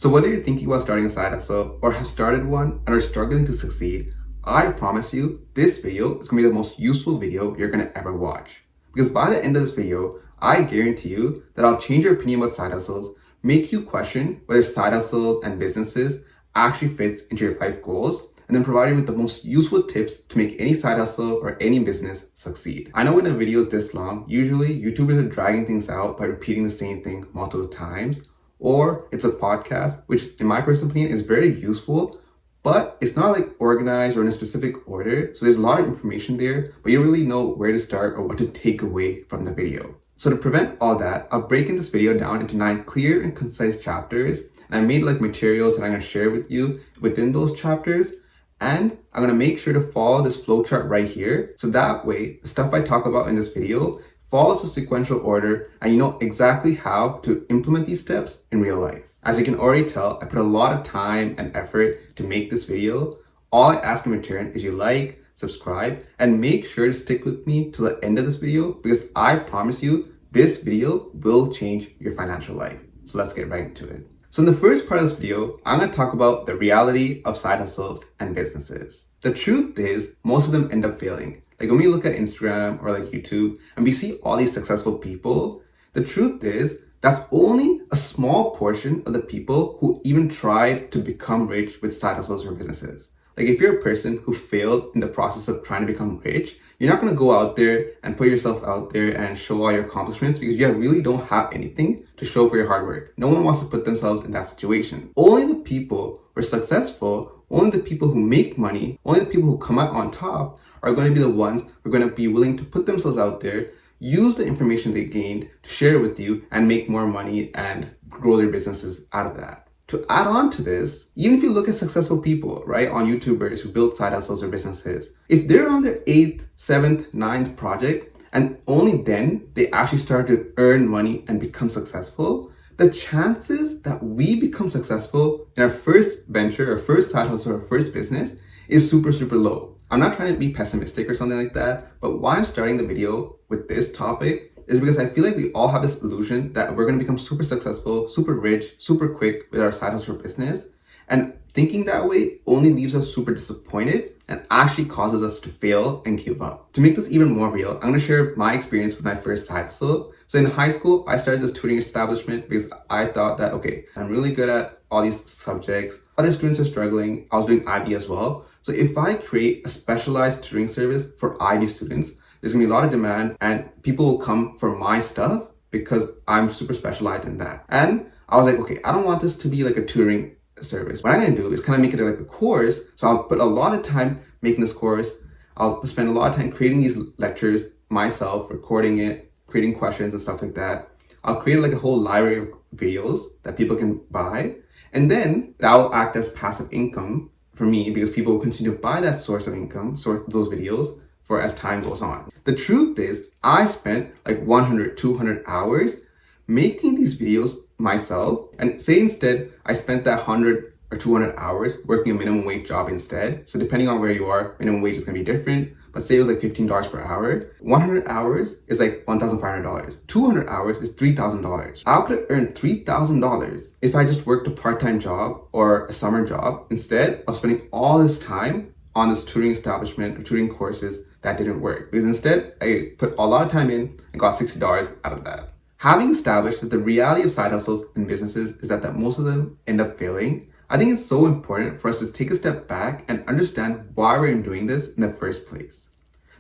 So whether you're thinking about starting a side hustle or have started one and are struggling to succeed, I promise you this video is going to be the most useful video you're going to ever watch. Because by the end of this video, I guarantee you that I'll change your opinion about side hustles, make you question whether side hustles and businesses actually fits into your life goals, and then provide you with the most useful tips to make any side hustle or any business succeed. I know when a video is this long, usually YouTubers are dragging things out by repeating the same thing multiple times, or it's a podcast, which in my personal opinion is very useful, but it's not like organized or in a specific order. So there's a lot of information there, but you don't really know where to start or what to take away from the video. So to prevent all that, I'll break in this video down into 9 clear and concise chapters. And I made like materials that I'm going to share with you within those chapters. And I'm going to make sure to follow this flowchart right here. So that way, the stuff I talk about in this video follows a sequential order and you know exactly how to implement these steps in real life. As you can already tell, I put a lot of time and effort to make this video. All I ask in return is you like, subscribe, and make sure to stick with me till the end of this video because I promise you this video will change your financial life. So let's get right into it. So in the first part of this video, I'm going to talk about the reality of side hustles and businesses. The truth is, most of them end up failing. Like when we look at Instagram or like YouTube and we see all these successful people, the truth is that's only a small portion of the people who even tried to become rich with side hustles or businesses. Like if you're a person who failed in the process of trying to become rich, you're not going to go out there and put yourself out there and show all your accomplishments because you really don't have anything to show for your hard work. No one wants to put themselves in that situation. Only the people who are successful, only the people who make money, only the people who come out on top are going to be the ones who are going to be willing to put themselves out there, use the information they gained to share it with you and make more money and grow their businesses out of that. To add on to this, even if you look at successful people, right, on YouTubers who build side hustles or businesses, if they're on their 8th, 7th, 9th project, and only then they actually start to earn money and become successful, the chances that we become successful in our first venture, or first side hustle, or first business is super, super low. I'm not trying to be pessimistic or something like that, but why I'm starting the video with this topic is because I feel like we all have this illusion that we're going to become super successful, super rich, super quick with our side hustle business. And thinking that way only leaves us super disappointed and actually causes us to fail and give up. To make this even more real, I'm going to share my experience with my first side hustle. So in high school, I started this tutoring establishment because I thought that, okay, I'm really good at all these subjects. Other students are struggling. I was doing IB as well. So if I create a specialized tutoring service for IB students, there's gonna be a lot of demand and people will come for my stuff because I'm super specialized in that. And I was like, okay, I don't want this to be like a tutoring service. What I'm gonna do is kind of make it like a course. So I'll put a lot of time making this course. I'll spend a lot of time creating these lectures myself, recording it, creating questions and stuff like that. I'll create like a whole library of videos that people can buy. And then that will act as passive income for me because people will continue to buy that source of income, those videos, for as time goes on. The truth is, I spent like 100, 200 hours making these videos myself. And say instead, I spent that 100 or 200 hours working a minimum wage job instead. So depending on where you are, minimum wage is gonna be different. But say it was like $15 per hour. 100 hours is like $1,500. 200 hours is $3,000. I could have earned $3,000 if I just worked a part-time job or a summer job instead of spending all this time on this tutoring establishment or tutoring courses that didn't work. Because instead, I put a lot of time in and got $60 out of that. Having established that the reality of side hustles and businesses is that most of them end up failing, I think it's so important for us to take a step back and understand why we're doing this in the first place.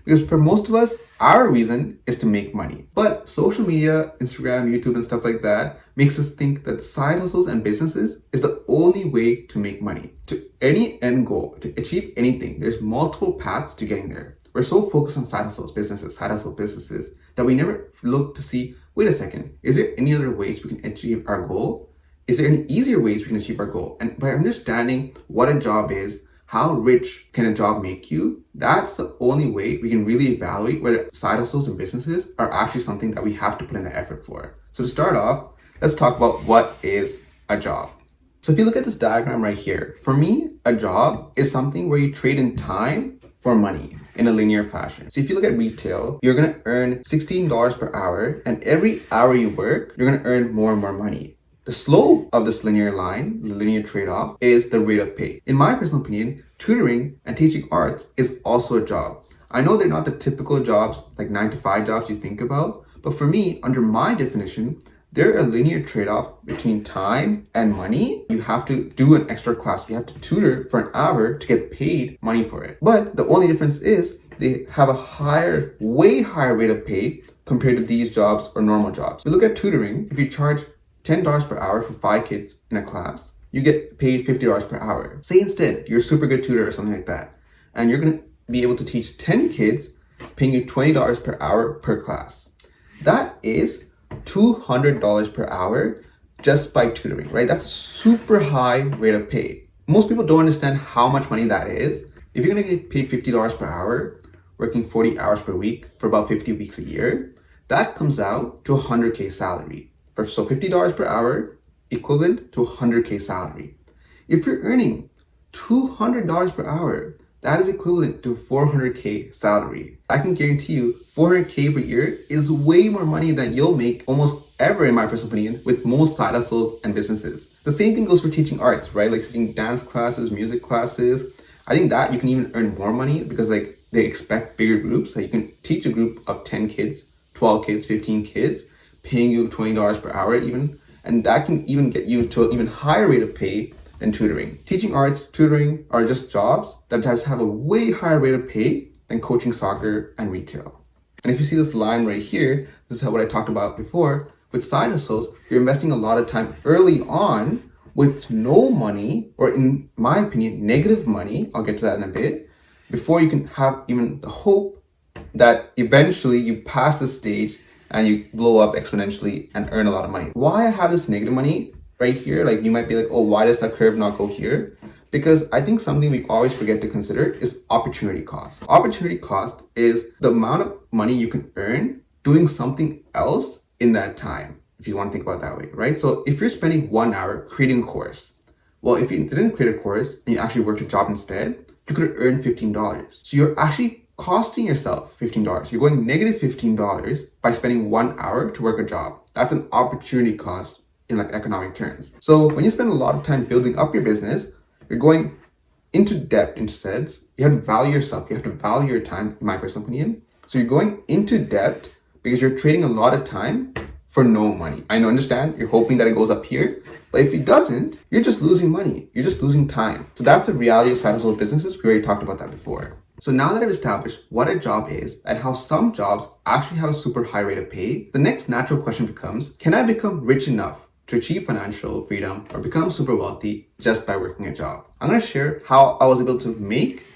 Because for most of us, our reason is to make money. But social media, Instagram, YouTube, and stuff like that makes us think that side hustles and businesses is the only way to make money. To any end goal, to achieve anything, there's multiple paths to getting there. We're so focused on side hustles, businesses, side hustle businesses, that we never look to see, wait a second, is there any other ways we can achieve our goal? Is there any easier ways we can achieve our goal? And by understanding what a job is, how rich can a job make you, that's the only way we can really evaluate whether side hustles and businesses are actually something that we have to put in the effort for. So to start off, let's talk about what is a job. So if you look at this diagram right here, for me, a job is something where you trade in time for money in a linear fashion. So if you look at retail, you're gonna earn $16 per hour, and every hour you work, you're gonna earn more and more money. The slope of this linear line, the linear trade-off, is the rate of pay. In my personal opinion, tutoring and teaching arts is also a job. I know they're not the typical jobs, like 9 to 5 jobs you think about, but for me, under my definition, they're a linear trade-off between time and money. You have to do an extra class. You have to tutor for an hour to get paid money for it. But the only difference is they have a higher, way higher rate of pay compared to these jobs or normal jobs. We look at tutoring. If you charge $10 per hour for 5 kids in a class, you get paid $50 per hour. Say instead, you're a super good tutor or something like that, and you're gonna be able to teach 10 kids, paying you $20 per hour per class. That is $200 per hour just by tutoring, right? That's a super high rate of pay. Most people don't understand how much money that is. If you're gonna get paid $50 per hour, working 40 hours per week for about 50 weeks a year, that comes out to a 100K salary. So $50 per hour equivalent to a 100K salary. If you're earning $200 per hour, that is equivalent to 400K salary. I can guarantee you 400K per year is way more money than you'll make almost ever, in my personal opinion, with most side hustles and businesses. The same thing goes for teaching arts, right? Like teaching dance classes, music classes. I think that you can even earn more money because like they expect bigger groups. Like you can teach a group of 10 kids, 12 kids, 15 kids, paying you $20 per hour even. And that can even get you to an even higher rate of pay than tutoring. Teaching arts, tutoring are just jobs that just have a way higher rate of pay than coaching soccer and retail. And if you see this line right here, this is what I talked about before. With side hustles, you're investing a lot of time early on with no money, or in my opinion, negative money. I'll get to that in a bit, before you can have even the hope that eventually you pass this stage and you blow up exponentially and earn a lot of money. Why I have this negative money right here, like you might be like, oh, why does that curve not go here? Because I think something we always forget to consider is opportunity cost. Opportunity cost is the amount of money you can earn doing something else in that time, if you want to think about it that way, right? So if you're spending 1 hour creating a course, well, if you didn't create a course and you actually worked a job instead, you could earn $15. So you're actually costing yourself $15. You're going negative $15 by spending 1 hour to work a job. That's an opportunity cost in like economic terms. So when you spend a lot of time building up your business, you're going into debt instead. You have to value yourself. You have to value your time, in my personal opinion. So you're going into debt because you're trading a lot of time for no money. I know, understand, you're hoping that it goes up here, but if it doesn't, you're just losing money. You're just losing time. So that's the reality of side hustle businesses. We already talked about that before. So now that I've established what a job is and how some jobs actually have a super high rate of pay, the next natural question becomes, can I become rich enough to achieve financial freedom or become super wealthy just by working a job? I'm going to share how I was able to make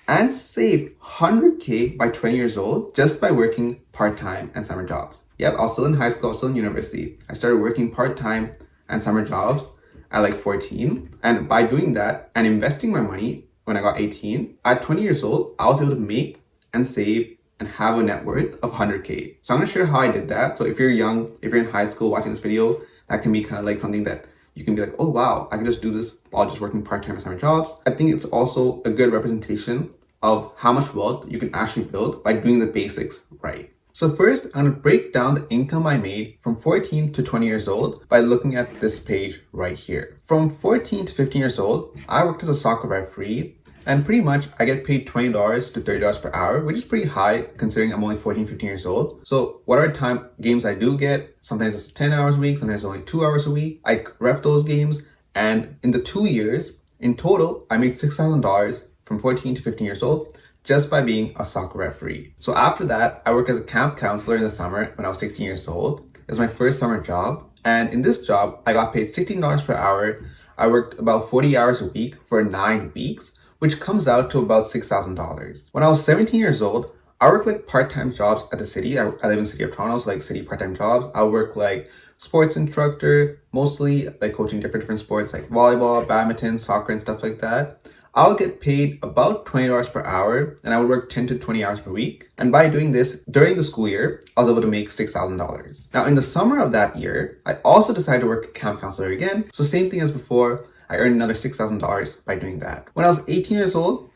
and save 100K by 20 years old just by working part-time and summer jobs. Yep, I was still in high school, I was still in university. I started working part-time and summer jobs at like 14. And by doing that and investing my money when I got 18, at 20 years old, I was able to make and save and have a net worth of 100K. So I'm going to share how I did that. So if you're young, if you're in high school watching this video, that can be kind of like something that you can be like, oh wow, I can just do this while just working part-time and summer jobs. I think it's also a good representation of how much wealth you can actually build by doing the basics right. So first, I'm going to break down the income I made from 14 to 20 years old by looking at this page right here. From 14 to 15 years old, I worked as a soccer referee, and pretty much I get paid $20 to $30 per hour, which is pretty high considering I'm only 14, 15 years old. So whatever time games I do get, sometimes it's 10 hours a week, sometimes only 2 hours a week, I ref those games. And in the 2 years, in total, I made $6,000 from 14 to 15 years old just by being a soccer referee. So after that, I worked as a camp counselor in the summer when I was 16 years old. It was my first summer job. And in this job, I got paid $16 per hour. I worked about 40 hours a week for 9 weeks, which comes out to about $6,000. When I was 17 years old, I worked like part-time jobs at the city. I live in the city of Toronto, so like city part-time jobs. I work like sports instructor, mostly like coaching different sports like volleyball, badminton, soccer, and stuff like that. I would get paid about $20 per hour, and I would work 10 to 20 hours per week. And by doing this during the school year, I was able to make $6,000. Now in the summer of that year, I also decided to work camp counselor again. So same thing as before, I earned another $6,000 by doing that. When I was 18 years old,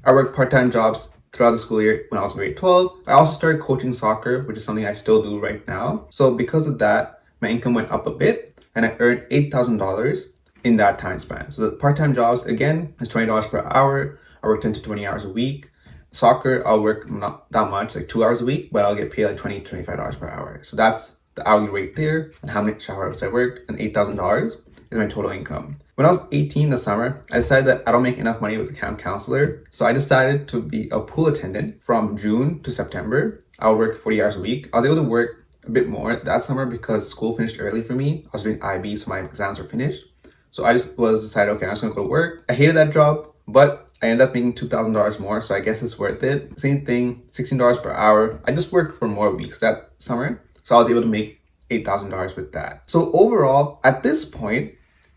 I worked part-time jobs throughout the school year when I was grade 12. I also started coaching soccer, which is something I still do right now. So because of that, my income went up a bit. and I earned $8,000 in that time span. So the part-time jobs, again, is $20 per hour. I work 10 to 20 hours a week. Soccer, I'll work not that much, like 2 hours a week, but I'll get paid like $20 to $25 per hour. So that's the hourly rate there, and how many hours I worked, and $8,000 is my total income. When I was 18 this summer, I decided that I don't make enough money with the camp counselor. So I decided to be a pool attendant from June to September. I'll work 40 hours a week. I was able to work a bit more that summer because school finished early for me. I was doing IB, so my exams were finished. So I just decided, okay, I'm just gonna go to work. I hated that job, but I ended up making $2,000 more, so I guess it's worth it. Same thing, $16 per hour. I just worked for more weeks that summer, so I was able to make $8,000 with that. So overall, at this point,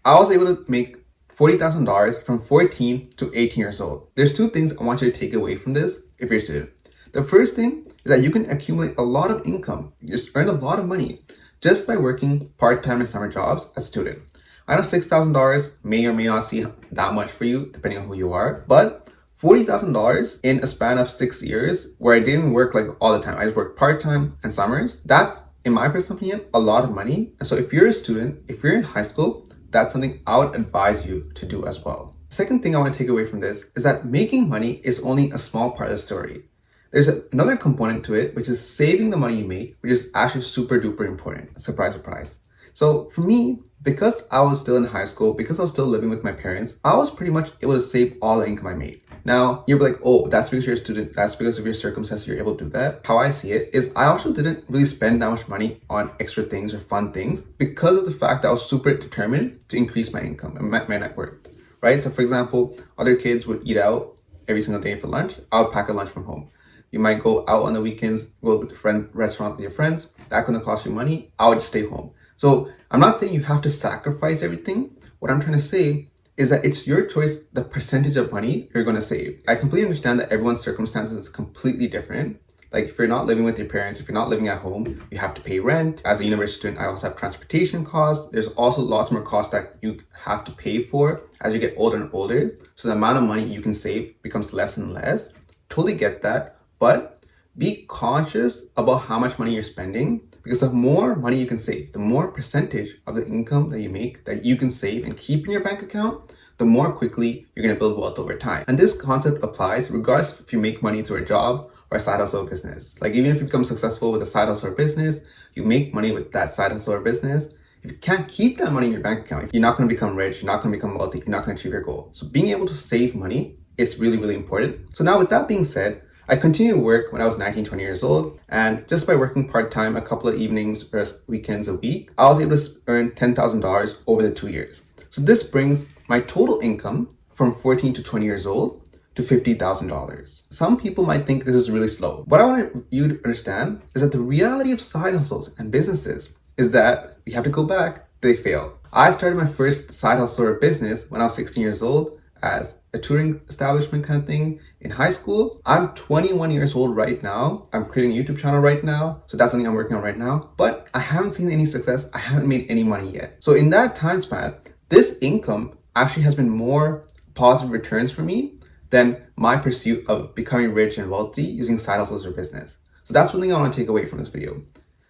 I was able to make $40,000 from 14 to 18 years old. There's two things I want you to take away from this if you're a student. The first thing is that you can accumulate a lot of income. You just earn a lot of money just by working part-time and summer jobs as a student. I know $6,000 may or may not seem that much for you, depending on who you are, but $40,000 in a span of 6 years where I didn't work like all the time. I just worked part-time and summers. That's, in my personal opinion, a lot of money. And so if you're a student, if you're in high school, that's something I would advise you to do as well. The second thing I want to take away from this is that making money is only a small part of the story. There's another component to it, which is saving the money you make, which is actually super duper important. Surprise, surprise. So for me, because I was still in high school, because I was still living with my parents, I was pretty much able to save all the income I made. Now, you're like, oh, that's because you're a student, that's because of your circumstances, you're able to do that. How I see it is I also didn't really spend that much money on extra things or fun things because of the fact that I was super determined to increase my income and my net worth, right? So for example, other kids would eat out every single day for lunch. I would pack a lunch from home. You might go out on the weekends, go to a restaurant with your friends. That's gonna cost you money. I would just stay home. So I'm not saying you have to sacrifice everything. What I'm trying to say is that it's your choice, the percentage of money you're gonna save. I completely understand that everyone's circumstances is completely different. Like if you're not living with your parents, if you're not living at home, you have to pay rent. As a university student, I also have transportation costs. There's also lots more costs that you have to pay for as you get older and older. So the amount of money you can save becomes less and less. Totally get that. But be conscious about how much money you're spending, because the more money you can save, the more percentage of the income that you make that you can save and keep in your bank account, the more quickly you're going to build wealth over time. And this concept applies regardless if you make money through a job or a side hustle or business. Like even if you become successful with a side hustle or business, you make money with that side hustle or business. If you can't keep that money in your bank account, you're not going to become rich, you're not going to become wealthy, you're not going to achieve your goal. So being able to save money is really, really important. So now with that being said, I continued to work when I was 19, 20 years old, and just by working part-time a couple of evenings or weekends a week, I was able to earn $10,000 over the 2 years. So this brings my total income from 14 to 20 years old to $50,000. Some people might think this is really slow. What I want you to understand is that the reality of side hustles and businesses is that we have to go back, they fail. I started my first side hustle or business when I was 16 years old as a touring establishment kind of thing in high school. I'm 21 years old right now. I'm creating a YouTube channel right now. So that's something I'm working on right now, but I haven't seen any success. I haven't made any money yet. So in that time span, this income actually has been more positive returns for me than my pursuit of becoming rich and wealthy using side hustles or business. So that's one thing I want to take away from this video.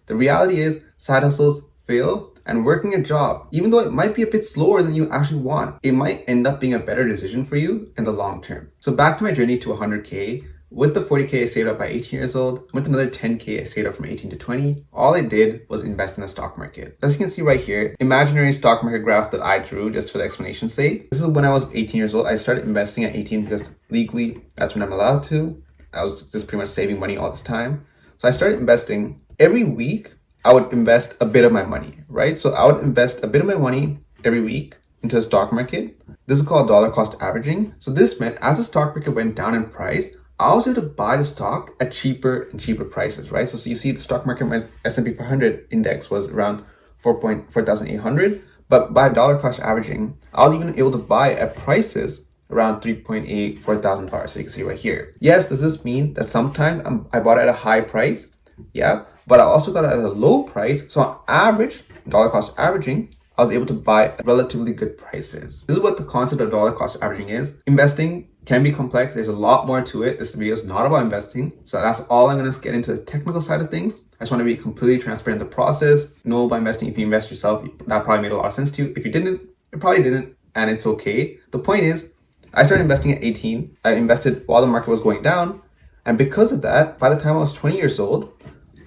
The reality is side hustles fail, and working a job, even though it might be a bit slower than you actually want, it might end up being a better decision for you in the long term. So back to my journey to 100K, with the 40K I saved up by 18 years old, with another 10K I saved up from 18 to 20, all I did was invest in the stock market. As you can see right here, imaginary stock market graph that I drew just for the explanation's sake. This is when I was 18 years old. I started investing at 18 because legally that's when I'm allowed to. I was just pretty much saving money all this time. So I started investing every week. I would invest a bit of my money, right? So I would invest a bit of my money every week into the stock market. This is called dollar cost averaging. So this meant as the stock market went down in price, I was able to buy the stock at cheaper and cheaper prices, right? So you see the stock market, my S&P 500 index was around 4,800, but by dollar cost averaging, I was even able to buy at prices around $3,800, $4,000. So you can see right here. Yes, does this mean that sometimes I bought at a high price? Yeah, but I also got it at a low price. So on average, dollar cost averaging, I was able to buy at relatively good prices. This is what the concept of dollar cost averaging is. Investing can be complex. There's a lot more to it. This video is not about investing. So that's all I'm going to get into the technical side of things. just want to be completely transparent in the process. Know by investing, if you invest yourself, that probably made a lot of sense to you. If you didn't, it probably didn't, and it's okay. The point is, I started investing at 18. I invested while the market was going down, and because of that, by the time I was 20 years old,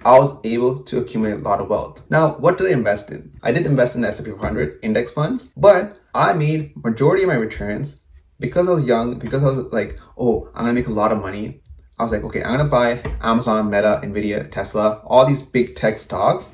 I was able to accumulate a lot of wealth. Now, what did I invest in? I did invest in the S&P 500 index funds, but I made majority of my returns because I was young, because I was like, oh, I'm gonna make a lot of money. I was like, okay, I'm gonna buy Amazon, Meta, Nvidia, Tesla, all these big tech stocks.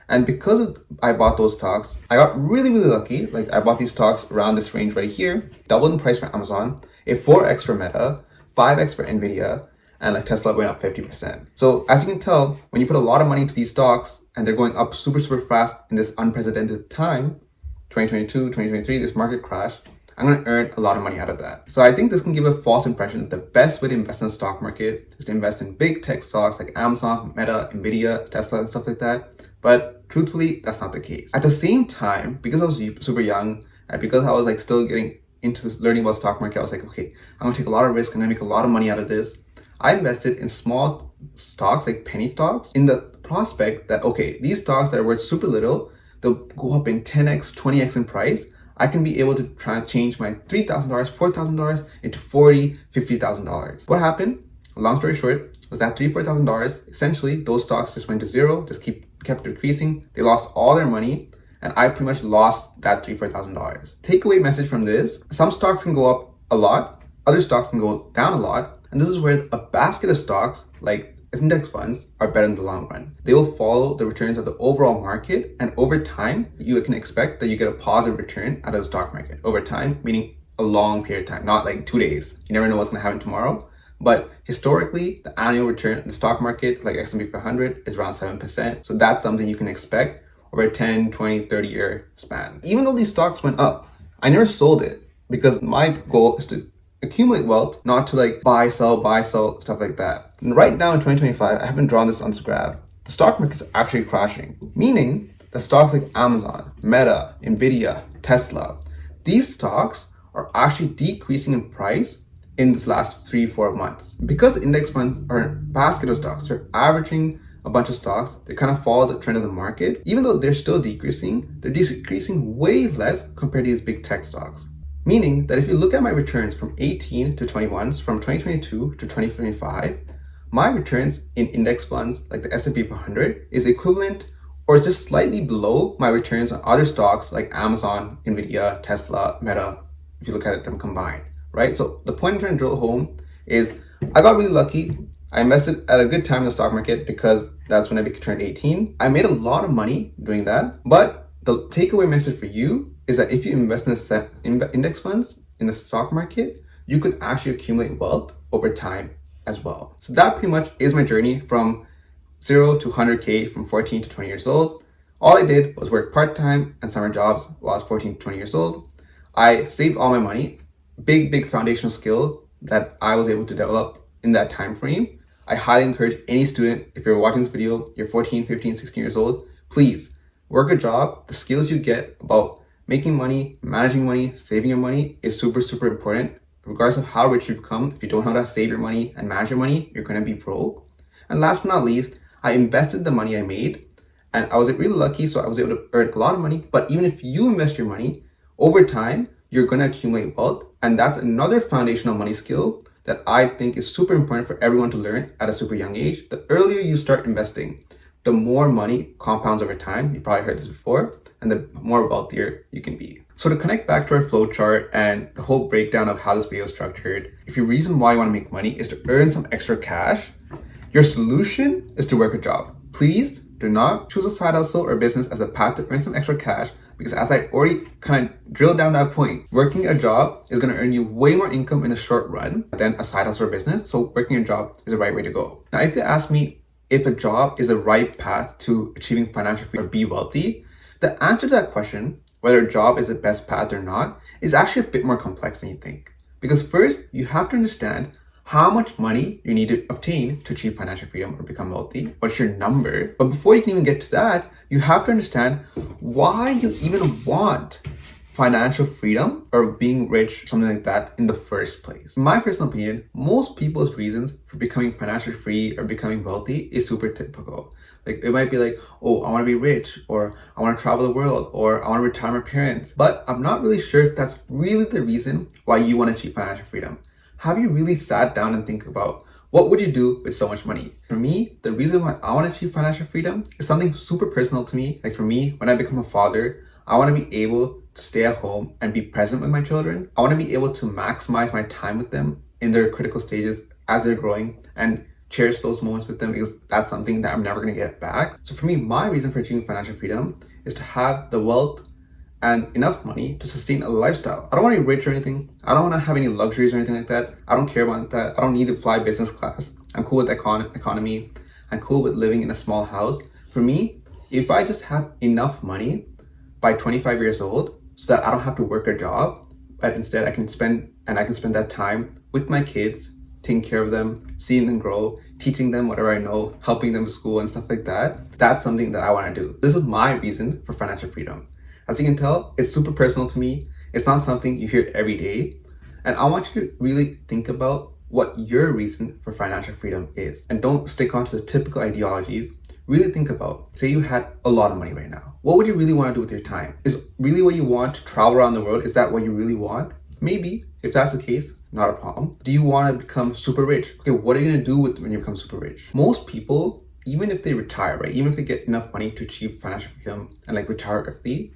And because I bought those stocks, I got really, really lucky. Like I bought these stocks around this range right here, doubled in price for Amazon, a 4x for Meta, 5x for Nvidia, and like Tesla went up 50%. So as you can tell, when you put a lot of money into these stocks and they're going up super, super fast in this unprecedented time, 2022, 2023, this market crash, I'm going to earn a lot of money out of that. So I think this can give a false impression that the best way to invest in the stock market is to invest in big tech stocks like Amazon, Meta, Nvidia, Tesla, and stuff like that. But truthfully, that's not the case. At the same time, because I was super young and because I was like still getting into this, learning about stock market, I was like, okay, I'm gonna take a lot of risk and I'm gonna make a lot of money out of this. I invested in small stocks like penny stocks in the prospect that, okay, these stocks that are worth super little, they'll go up in 10x, 20x in price. I can be able to try and change my $3,000, $4,000 into $40,000, $50,000. What happened? Long story short, was that $3,000, $4,000, essentially those stocks just went to zero, just kept decreasing. They lost all their money, and I pretty much lost that $3,000, $4,000. Takeaway message from this: some stocks can go up a lot, other stocks can go down a lot, and this is where a basket of stocks like index funds are better in the long run. They will follow the returns of the overall market, and over time, you can expect that you get a positive return out of the stock market. Over time, meaning a long period of time, not like 2 days. You never know what's going to happen tomorrow. But historically, the annual return in the stock market, like S&P 500, is around 7%. So that's something you can expect over a 10, 20, 30-year span. Even though these stocks went up, I never sold it because my goal is to accumulate wealth, not to like buy, sell, stuff like that. And right now in 2025, I haven't drawn this on this graph. The stock market is actually crashing, meaning that stocks like Amazon, Meta, Nvidia, Tesla, these stocks are actually decreasing in price in this last 3-4 months. Because index funds are a basket of stocks, they're averaging a bunch of stocks, they kind of follow the trend of the market. Even though they're still decreasing, they're decreasing way less compared to these big tech stocks. Meaning that if you look at my returns from 18 to 21, from 2022 to 2025, my returns in index funds like the S&P 500 is equivalent or just slightly below my returns on other stocks like Amazon, Nvidia, Tesla, Meta, if you look at them combined, right? So the point I'm trying to drill home is I got really lucky. I invested at a good time in the stock market because that's when I turned 18. I made a lot of money doing that, but the takeaway message for you is that if you invest in index funds in the stock market, you could actually accumulate wealth over time as well. So that pretty much is my journey from 0 to 100K from 14 to 20 years old. All I did was work part-time and summer jobs while I was 14 to 20 years old. I saved all my money, big foundational skill that I was able to develop in that time frame. I highly encourage any student, if you're watching this video, you're 14, 15, 16 years old, please work a job. The skills you get about making money, managing money, saving your money is super important. Regardless of how rich you become, if you don't know how to save your money and manage your money, you're going to be broke. And last but not least, I invested the money I made, and I was really lucky, so I was able to earn a lot of money. But even if you invest your money, over time, you're going to accumulate wealth. And that's another foundational money skill that I think is super important for everyone to learn at a super young age. The earlier you start investing, the more money compounds over time. You probably heard this before, and the more wealthier you can be. So to connect back to our flow chart and the whole breakdown of how this video is structured, if your reason why you want to make money is to earn some extra cash, your solution is to work a job. Please do not choose a side hustle or business as a path to earn some extra cash, because as I already kind of drilled down that point, working a job is going to earn you way more income in the short run than a side hustle or business. So working a job is the right way to go. Now, if you ask me if a job is the right path to achieving financial freedom or be wealthy, the answer to that question, whether a job is the best path or not, is actually a bit more complex than you think. Because first, you have to understand how much money you need to obtain to achieve financial freedom or become wealthy. What's your number? But before you can even get to that, you have to understand why you even want financial freedom or being rich, something like that, in the first place. In my personal opinion, most people's reasons for becoming financially free or becoming wealthy is super typical. Like it might be like, oh, I want to be rich, or I want to travel the world, or I want to retire my parents. But I'm not really sure if that's really the reason why you want to achieve financial freedom. Have you really sat down and think about what would you do with so much money? For me, the reason why I want to achieve financial freedom is something super personal to me. Like for me, when I become a father, I want to be able to stay at home and be present with my children. I want to be able to maximize my time with them in their critical stages as they're growing and cherish those moments with them, because that's something that I'm never going to get back. So for me, my reason for achieving financial freedom is to have the wealth and enough money to sustain a lifestyle. I don't want to be rich or anything. I don't want to have any luxuries or anything like that. I don't care about that. I don't need to fly business class. I'm cool with economy. I'm cool with living in a small house. For me, if I just have enough money by 25 years old so that I don't have to work a job, but instead I can spend that time with my kids, taking care of them, seeing them grow, teaching them whatever I know, helping them with school and stuff like that. That's something that I want to do. This is my reason for financial freedom. As you can tell, it's super personal to me. It's not something you hear every day. And I want you to really think about what your reason for financial freedom is. And don't stick onto the typical ideologies. Really think about, say you had a lot of money right now. What would you really want to do with your time? Is really what you want to travel around the world? Is that what you really want? Maybe. If that's the case, not a problem. Do you want to become super rich? Okay, what are you going to do when you become super rich? Most people, even if they retire, right? Even if they get enough money to achieve financial freedom and like retire early,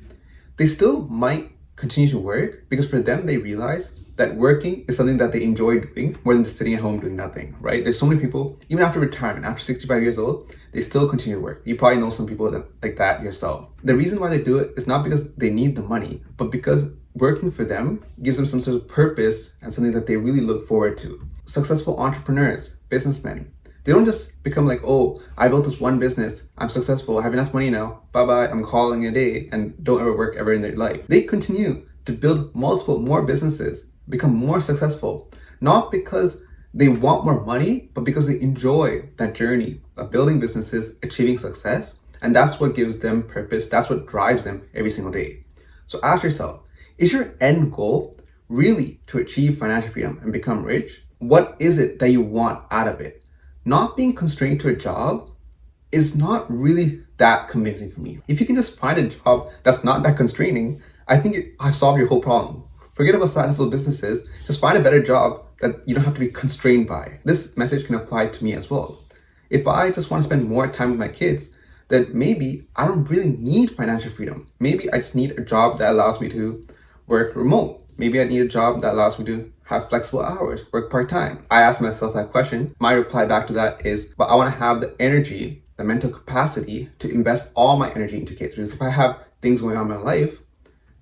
they still might continue to work, because for them, they realize that working is something that they enjoy doing more than just sitting at home doing nothing, right? There's so many people, even after retirement, after 65 years old, they still continue to work. You probably know some people like that yourself. The reason why they do it is not because they need the money, but because working for them gives them some sort of purpose and something that they really look forward to. Successful entrepreneurs, businessmen, they don't just become like, oh, I built this one business, I'm successful, I have enough money now, bye-bye, I'm calling it a day, and don't ever work ever in their life. They continue to build multiple more businesses, become more successful, not because they want more money, but because they enjoy that journey of building businesses, achieving success, and that's what gives them purpose, that's what drives them every single day. So ask yourself, is your end goal really to achieve financial freedom and become rich? What is it that you want out of it? Not being constrained to a job is not really that convincing for me. If you can just find a job that's not that constraining, I think I've solved your whole problem. Forget about side hustle businesses, just find a better job that you don't have to be constrained by. This message can apply to me as well. If I just want to spend more time with my kids, then maybe I don't really need financial freedom. Maybe I just need a job that allows me to work remote. Maybe I need a job that allows me to have flexible hours, work part-time. I ask myself that question. My reply back to that is, but I want to have the energy, the mental capacity to invest all my energy into kids. Because if I have things going on in my life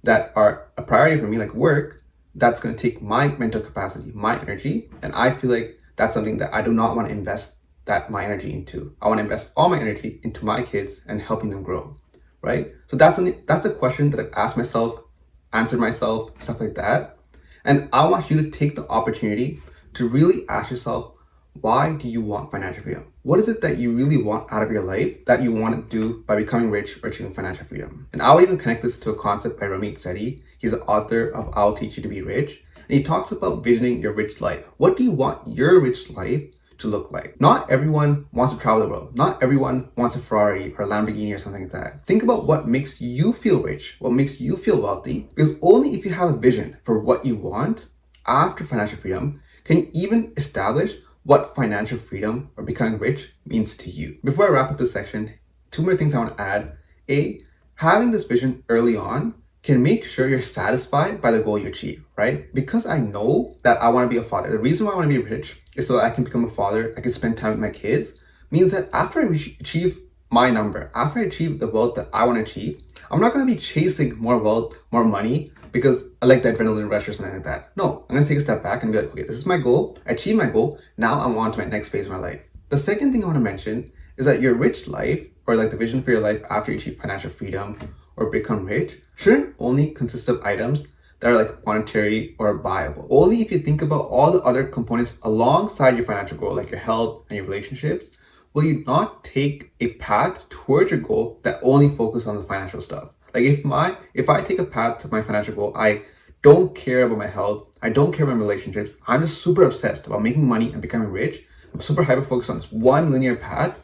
that are a priority for me, like work, that's going to take my mental capacity, my energy. And I feel like that's something that I do not want to invest my energy into. I want to invest all my energy into my kids and helping them grow, right? So that's a question that I've asked myself, answered myself, stuff like that. And I want you to take the opportunity to really ask yourself, why do you want financial freedom? What is it that you really want out of your life that you want to do by becoming rich or achieving financial freedom? And I'll even connect this to a concept by Ramit Sethi. He's the author of I'll Teach You to Be Rich. And he talks about visioning your rich life. What do you want your rich life to look like? Not everyone wants to travel the world. Not everyone wants a Ferrari or a Lamborghini or something like that. Think about what makes you feel rich, what makes you feel wealthy, because only if you have a vision for what you want after financial freedom can you even establish what financial freedom or becoming rich means to you. Before I wrap up this section, two more things I want to add. A, having this vision early on can make sure you're satisfied by the goal you achieve, right? Because I know that I want to be a father. The reason why I want to be rich is so that I can become a father, I can spend time with my kids, means that after I achieve my number, after I achieve the wealth that I want to achieve, I'm not going to be chasing more wealth, more money, because I like the adrenaline rush or something like that. No, I'm going to take a step back and be like, okay, this is my goal. I achieved my goal. Now I'm on to my next phase of my life. The second thing I want to mention is that your rich life, or like the vision for your life after you achieve financial freedom or become rich, shouldn't only consist of items that are like monetary or buyable. Only if you think about all the other components alongside your financial goal, like your health and your relationships, will you not take a path towards your goal that only focus on the financial stuff. Like if I take a path to my financial goal, I don't care about my health, I don't care about my relationships, I'm just super obsessed about making money and becoming rich. I'm super hyper focused on this one linear path.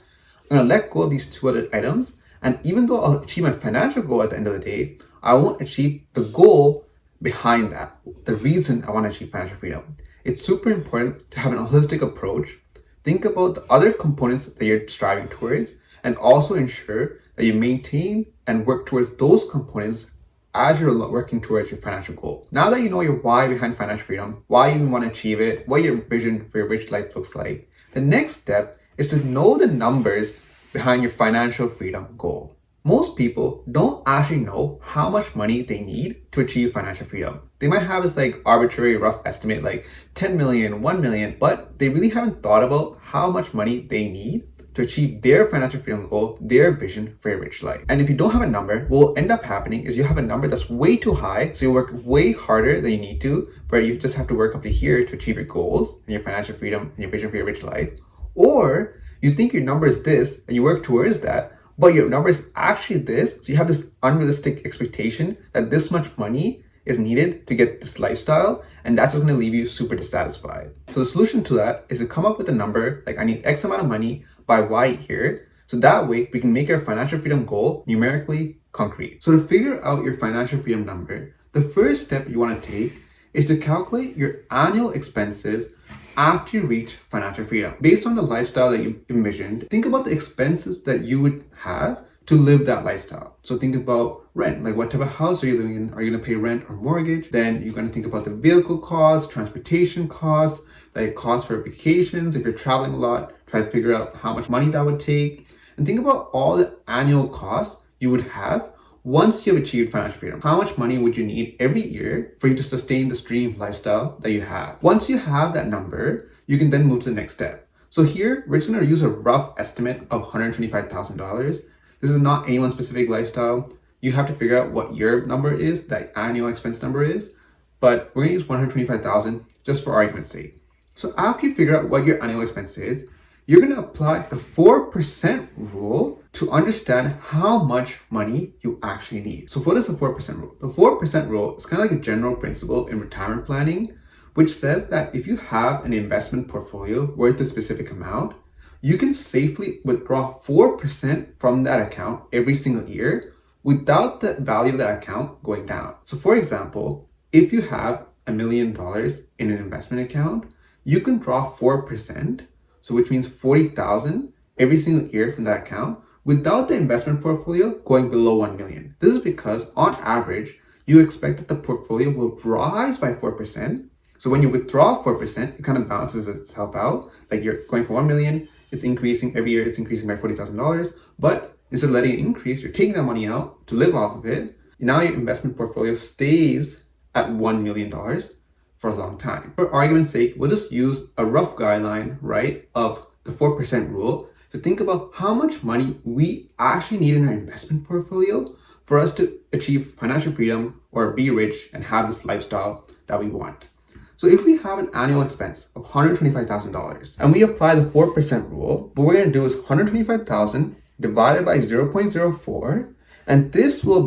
I'm gonna let go of these two other items, and even though I'll achieve my financial goal at the end of the day, I won't achieve the goal behind that, the reason I want to achieve financial freedom. It's super important to have an holistic approach. Think about the other components that you're striving towards, and also ensure that you maintain and work towards those components as you're working towards your financial goal. Now that you know your why behind financial freedom, why you want to achieve it, what your vision for your rich life looks like, the next step is to know the numbers behind your financial freedom goal. Most people don't actually know how much money they need to achieve financial freedom. They might have this like arbitrary rough estimate like 10 million, 1 million, but they really haven't thought about how much money they need to achieve their financial freedom goal, their vision for a rich life. And if you don't have a number, what will end up happening is you have a number that's way too high, so you work way harder than you need to, but you just have to work up to here to achieve your goals and your financial freedom and your vision for your rich life. Or you think your number is this and you work towards that, but your number is actually this, so you have this unrealistic expectation that this much money is needed to get this lifestyle, and that's what's going to leave you super dissatisfied. So the solution to that is to come up with a number, like I need X amount of money by Y year, so that way we can make our financial freedom goal numerically concrete. So to figure out your financial freedom number, the first step you want to take is to calculate your annual expenses after you reach financial freedom. Based on the lifestyle that you envisioned, think about the expenses that you would have to live that lifestyle. So think about rent, like what type of house are you living in? Are you gonna pay rent or mortgage? Then you're gonna think about the vehicle costs, transportation costs, like costs for vacations. If you're traveling a lot, try to figure out how much money that would take. And think about all the annual costs you would have once you have achieved financial freedom. How much money would you need every year for you to sustain this dream lifestyle that you have? Once you have that number, you can then move to the next step. So here, we're just gonna use a rough estimate of $125,000. This is not anyone's specific lifestyle. You have to figure out what your number is, that annual expense number is, but we're gonna use 125,000 just for argument's sake. So after you figure out what your annual expense is, you're gonna apply the 4% rule to understand how much money you actually need. So what is the 4% rule? The 4% rule is kind of like a general principle in retirement planning, which says that if you have an investment portfolio worth a specific amount, you can safely withdraw 4% from that account every single year without the value of that account going down. So for example, if you have $1 million in an investment account, you can draw 4%, so which means 40,000 every single year from that account without the investment portfolio going below 1 million. This is because on average, you expect that the portfolio will rise by 4%. So when you withdraw 4%, it kind of balances itself out. Like you're going from 1 million, it's increasing every year, it's increasing by $40,000. But instead of letting it increase, you're taking that money out to live off of it. Now your investment portfolio stays at $1 million for a long time. For argument's sake, we'll just use a rough guideline, right, of the 4% rule to think about how much money we actually need in our investment portfolio for us to achieve financial freedom or be rich and have this lifestyle that we want. So if we have an annual expense of $125,000 and we apply the 4% rule, what we're going to do is 125,000 divided by 0.04, and this will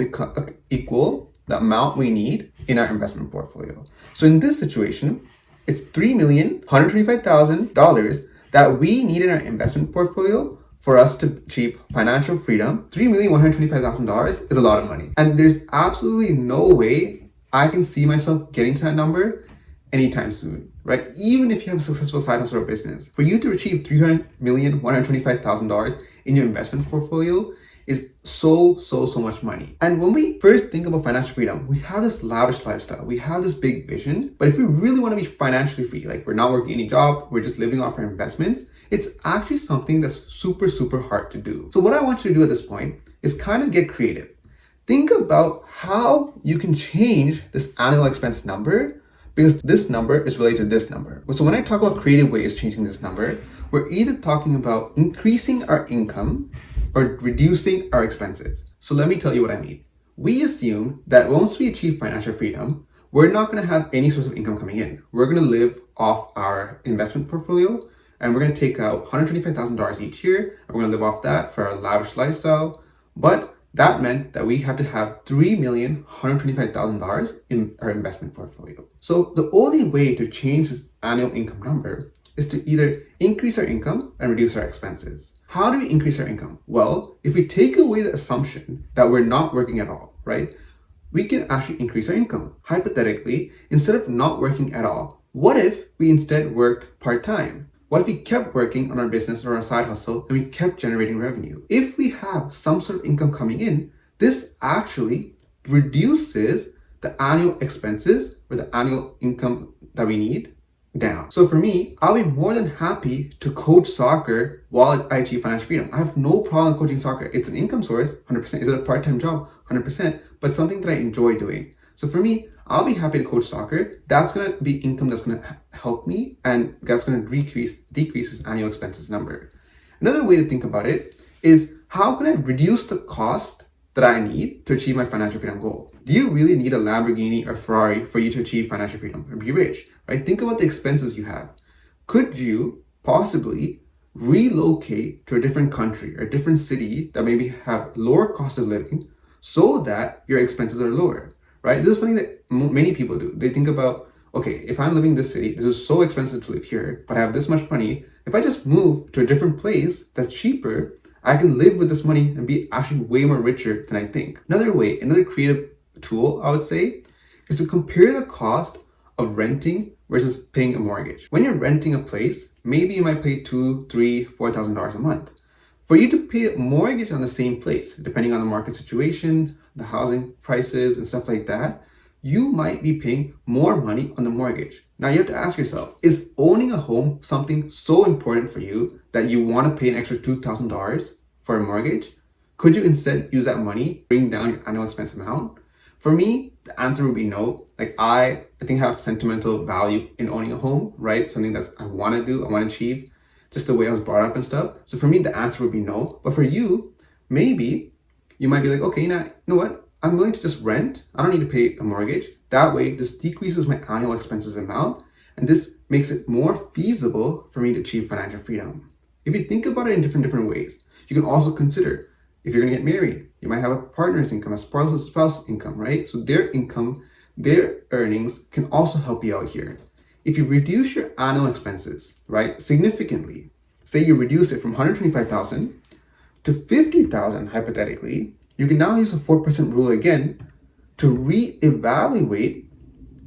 equal the amount we need in our investment portfolio. So in this situation, it's $3,125,000 that we need in our investment portfolio for us to achieve financial freedom. $3,125,000 is a lot of money. And there's absolutely no way I can see myself getting to that number anytime soon, right? Even if you have a successful side hustle or business, for you to achieve $3,125,000 in your investment portfolio is so much money. And when we first think about financial freedom, we have this lavish lifestyle, we have this big vision, but if we really want to be financially free, like we're not working any job, we're just living off our investments, it's actually something that's super hard to do. So what I want you to do at this point is kind of get creative. Think about how you can change this annual expense number, because this number is related to this number. So when I talk about creative ways changing this number, we're either talking about increasing our income or reducing our expenses. So let me tell you what I mean. We assume that once we achieve financial freedom, we're not going to have any source of income coming in. We're going to live off our investment portfolio, and we're going to take out $125,000 each year, and we're going to live off that for our lavish lifestyle. But That meant that we have to have $3,125,000 in our investment portfolio. So the only way to change this annual income number is to either increase our income and reduce our expenses. How do we increase our income? Well, if we take away the assumption that we're not working at all, right? We can actually increase our income. Hypothetically, instead of not working at all, what if we instead worked part-time? What if we kept working on our business or our side hustle and we kept generating revenue? If we have some sort of income coming in, this actually reduces the annual expenses or the annual income that we need down. So for me, I'll be more than happy to coach soccer while I achieve financial freedom. I have no problem coaching soccer. It's an income source, 100%. Is it a part-time job? 100%, but something that I enjoy doing. So for me, I'll be happy to coach soccer. That's going to be income that's going to help me, and that's going to decrease this annual expenses number. Another way to think about it is, how can I reduce the cost that I need to achieve my financial freedom goal? Do you really need a Lamborghini or Ferrari for you to achieve financial freedom or be rich, right? Think about the expenses you have. Could you possibly relocate to a different country or a different city that maybe have lower cost of living so that your expenses are lower, right? This is something that many people do. They think about, okay, if I'm living in this city, this is so expensive to live here, but I have this much money. If I just move to a different place that's cheaper, I can live with this money and be actually way more richer than I think. Another creative tool I would say is to compare the cost of renting versus paying a mortgage. When you're renting a place, maybe you might pay $2,000, $3,000, $4,000 a month. For you to pay a mortgage on the same place, depending on the market situation, the housing prices and stuff like that, you might be paying more money on the mortgage. Now you have to ask yourself, is owning a home something so important for you that you want to pay an extra $2,000 for a mortgage? Could you instead use that money, bring down your annual expense amount? For me, the answer would be no. Like I think I have sentimental value in owning a home, right? Something that I want to do, I want to achieve, just the way I was brought up and stuff. So for me, the answer would be no. But for you, maybe you might be like, okay, you know what? I'm willing to just rent. I don't need to pay a mortgage. That way, this decreases my annual expenses amount, and this makes it more feasible for me to achieve financial freedom. If you think about it in different ways, you can also consider, if you're gonna get married, you might have a partner's income, a spouse income, right? So their income, their earnings can also help you out here. If you reduce your annual expenses, right, significantly, say you reduce it from 125,000 to 50,000 hypothetically, you can now use the 4% rule again to reevaluate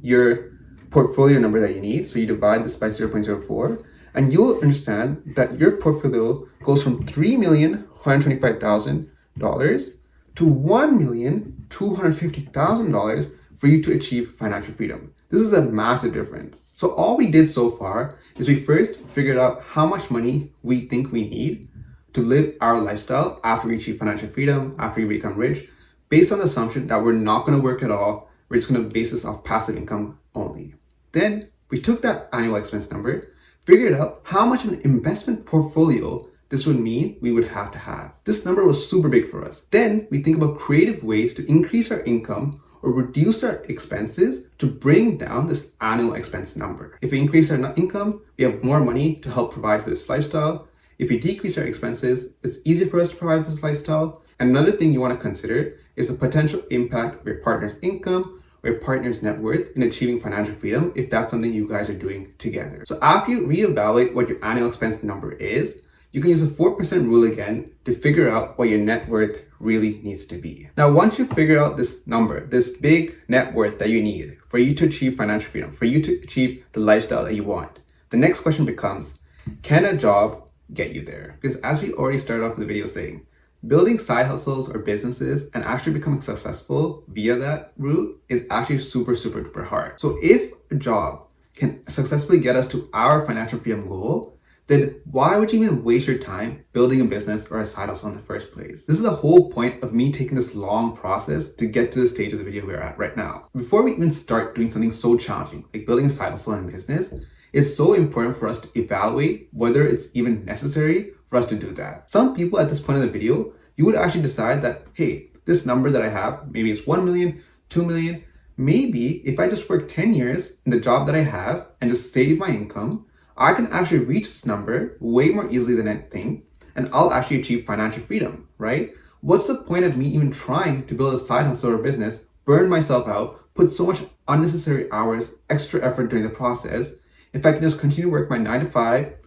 your portfolio number that you need. So you divide this by 0.04, and you'll understand that your portfolio goes from $3,125,000 to $1,250,000 for you to achieve financial freedom. This is a massive difference. So all we did so far is we first figured out how much money we think we need to live our lifestyle after we achieve financial freedom, after we become rich, based on the assumption that we're not going to work at all. We're just going to base this off passive income only. Then we took that annual expense number, figured out how much of an investment portfolio this would mean we would have to have. This number was super big for us. Then we think about creative ways to increase our income or reduce our expenses to bring down this annual expense number. If we increase our income, we have more money to help provide for this lifestyle. If we decrease our expenses, it's easier for us to provide for this lifestyle. And another thing you want to consider is the potential impact of your partner's income or your partner's net worth in achieving financial freedom if that's something you guys are doing together. So after you reevaluate what your annual expense number is, you can use the 4% rule again to figure out what your net worth really needs to be. Now, once you figure out this number, this big net worth that you need for you to achieve financial freedom, for you to achieve the lifestyle that you want, the next question becomes, can a job get you there? Because as we already started off with the video saying, building side hustles or businesses and actually becoming successful via that route is actually super duper hard. So if a job can successfully get us to our financial freedom goal, then why would you even waste your time building a business or a side hustle in the first place? This is the whole point of me taking this long process to get to the stage of the video we're at right now. Before we even start doing something so challenging, like building a side hustle and a business, it's so important for us to evaluate whether it's even necessary for us to do that. Some people at this point in the video, you would actually decide that, hey, this number that I have, maybe it's 1 million, 2 million, maybe if I just work 10 years in the job that I have and just save my income, I can actually reach this number way more easily than I think, and I'll actually achieve financial freedom, right? What's the point of me even trying to build a side hustle or business, burn myself out, put so much unnecessary hours, extra effort during the process, if I can just continue to work my 9 to 5,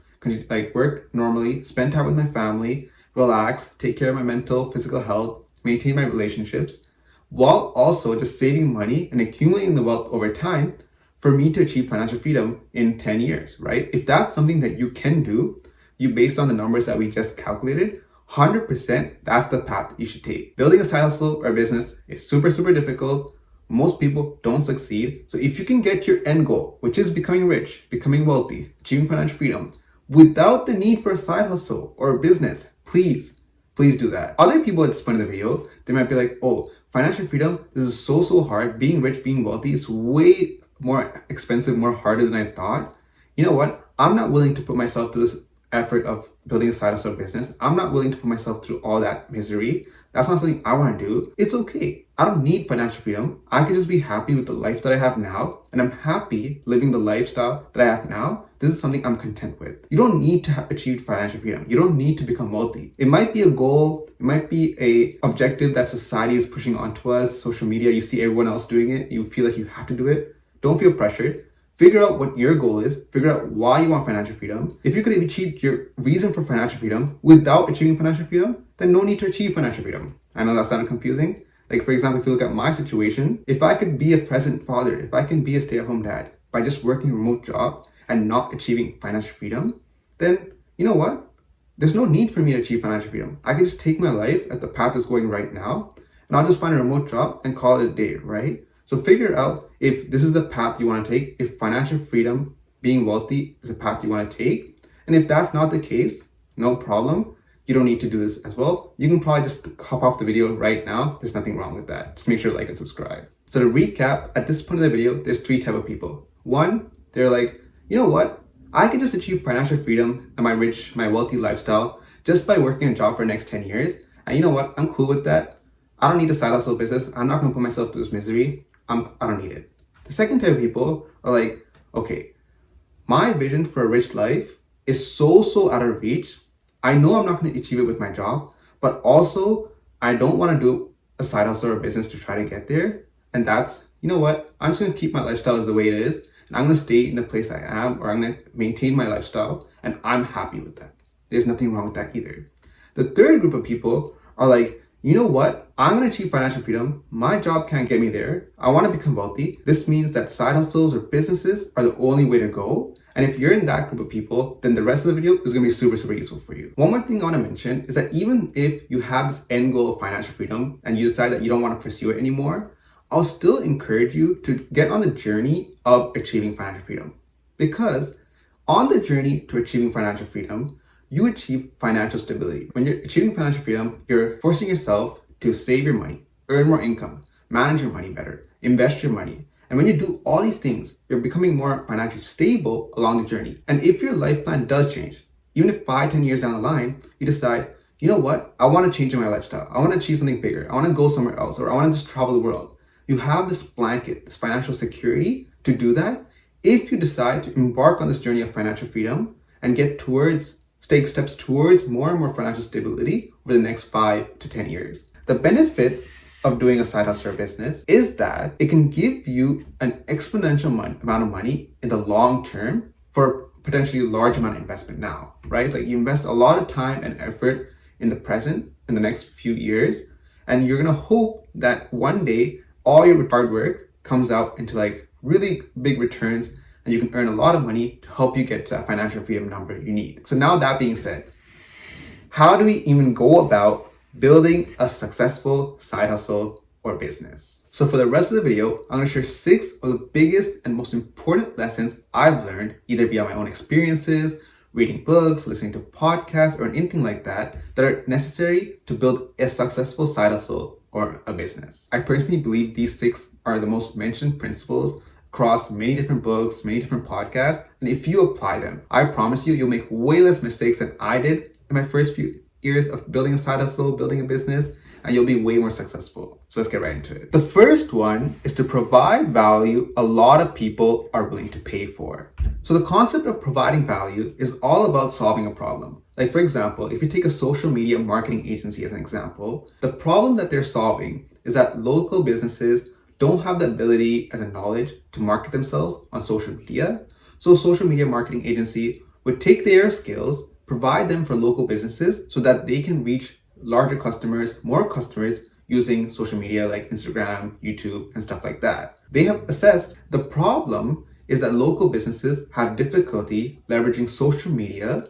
like work normally, spend time with my family, relax, take care of my mental, physical health, maintain my relationships, while also just saving money and accumulating the wealth over time for me to achieve financial freedom in 10 years, right? If that's something that you can do, you based on the numbers that we just calculated, 100% that's the path you should take. Building a side hustle or business is super, super difficult. Most people don't succeed. So if you can get your end goal, which is becoming rich, becoming wealthy, achieving financial freedom, without the need for a side hustle or a business, please do that. Other people at this point of the video, they might be like, oh, financial freedom, this is so hard. Being rich, being wealthy is way more expensive, more harder than I thought. You know what? I'm not willing to put myself through this effort of building a side hustle business. I'm not willing to put myself through all that misery. That's not something I want to do. It's okay. I don't need financial freedom. I can just be happy with the life that I have now, and I'm happy living the lifestyle that I have now. This is something I'm content with. You don't need to achieve financial freedom. You don't need to become wealthy. It might be a goal. It might be a objective that society is pushing onto us. Social media, you see everyone else doing it. You feel like you have to do it. Don't feel pressured. Figure out what your goal is. Figure out why you want financial freedom. If you could have achieved your reason for financial freedom without achieving financial freedom, then no need to achieve financial freedom. I know that sounded confusing. Like, for example, if you look at my situation, if I could be a present father, if I can be a stay-at-home dad by just working a remote job and not achieving financial freedom, then you know what? There's no need for me to achieve financial freedom. I can just take my life at the path it's going right now, and I'll just find a remote job and call it a day, right? So figure out if this is the path you want to take, if financial freedom, being wealthy is a path you want to take. And if that's not the case, no problem. You don't need to do this as well. You can probably just hop off the video right now. There's nothing wrong with that. Just make sure to like and subscribe. So to recap, at this point of the video, there's 3 types of people. One, they're like, you know what? I can just achieve financial freedom and my wealthy lifestyle just by working a job for the next 10 years. And you know what? I'm cool with that. I don't need a side hustle business. I'm not gonna put myself through this misery. I don't need it. The second type of people are like, okay, my vision for a rich life is so out of reach. I know I'm not going to achieve it with my job, but also I don't want to do a side hustle or a business to try to get there. And that's, you know what? I'm just going to keep my lifestyle as the way it is. And I'm going to stay in the place I am, or I'm going to maintain my lifestyle. And I'm happy with that. There's nothing wrong with that either. The third group of people are like, you know what? I'm going to achieve financial freedom. My job can't get me there. I want to become wealthy. This means that side hustles or businesses are the only way to go. And if you're in that group of people, then the rest of the video is going to be super useful for you. One more thing I want to mention is that even if you have this end goal of financial freedom and you decide that you don't want to pursue it anymore, I'll still encourage you to get on the journey of achieving financial freedom. Because on the journey to achieving financial freedom, you achieve financial stability. When you're achieving financial freedom, you're forcing yourself to save your money, earn more income, manage your money better, invest your money. And when you do all these things, you're becoming more financially stable along the journey. And if your life plan does change, even if 5-10 years down the line, you decide, you know what, I want to change my lifestyle. I want to achieve something bigger. I want to go somewhere else, or I want to just travel the world. You have this blanket, this financial security to do that. If you decide to embark on this journey of financial freedom and take steps towards more and more financial stability over the next 5-10 years. The benefit of doing a side hustle or business is that it can give you an exponential amount of money in the long term for potentially a large amount of investment now, right? Like you invest a lot of time and effort in the present, in the next few years, and you're gonna hope that one day all your hard work comes out into like really big returns, and you can earn a lot of money to help you get to that financial freedom number you need. So now that being said, how do we even go about building a successful side hustle or business? So for the rest of the video, I'm going to share 6 of the biggest and most important lessons I've learned, either via my own experiences, reading books, listening to podcasts, or anything like that, that are necessary to build a successful side hustle or a business. I personally believe these 6 are the most mentioned principles across many different books, many different podcasts. And if you apply them, I promise you, you'll make way less mistakes than I did in my first few years of building a side hustle, building a business, and you'll be way more successful. So let's get right into it. The first one is to provide value a lot of people are willing to pay for. So the concept of providing value is all about solving a problem. Like for example, if you take a social media marketing agency as an example, the problem that they're solving is that local businesses don't have the ability and the knowledge to market themselves on social media. So a social media marketing agency would take their skills, provide them for local businesses so that they can reach larger customers, more customers using social media like Instagram, YouTube, and stuff like that. They have assessed the problem is that local businesses have difficulty leveraging social media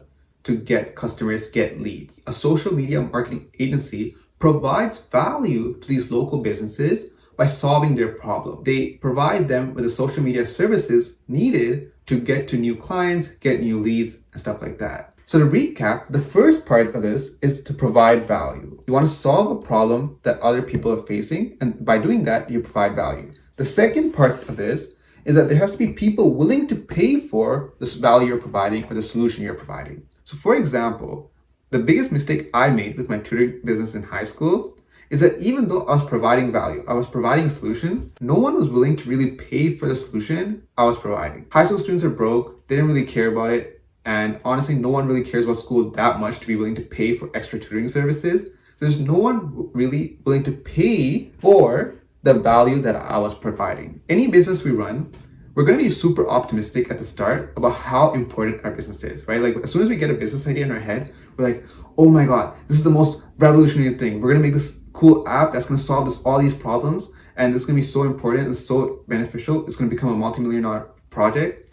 to get customers, get leads. A social media marketing agency provides value to these local businesses by solving their problem. They provide them with the social media services needed to get to new clients, get new leads, and stuff like that. So to recap, the first part of this is to provide value. You want to solve a problem that other people are facing, and by doing that, you provide value. The second part of this is that there has to be people willing to pay for this value you're providing or the solution you're providing. So for example, the biggest mistake I made with my tutoring business in high school is that even though I was providing value, I was providing a solution, no one was willing to really pay for the solution I was providing. High school students are broke, they didn't really care about it, and honestly, no one really cares about school that much to be willing to pay for extra tutoring services. So there's no one really willing to pay for the value that I was providing. Any business we run, we're going to be super optimistic at the start about how important our business is, right? Like as soon as we get a business idea in our head, we're like, oh my God, this is the most revolutionary thing. We're going to make this cool app that's going to solve all these problems. And this is going to be so important and so beneficial. It's going to become a multi-million-dollar project.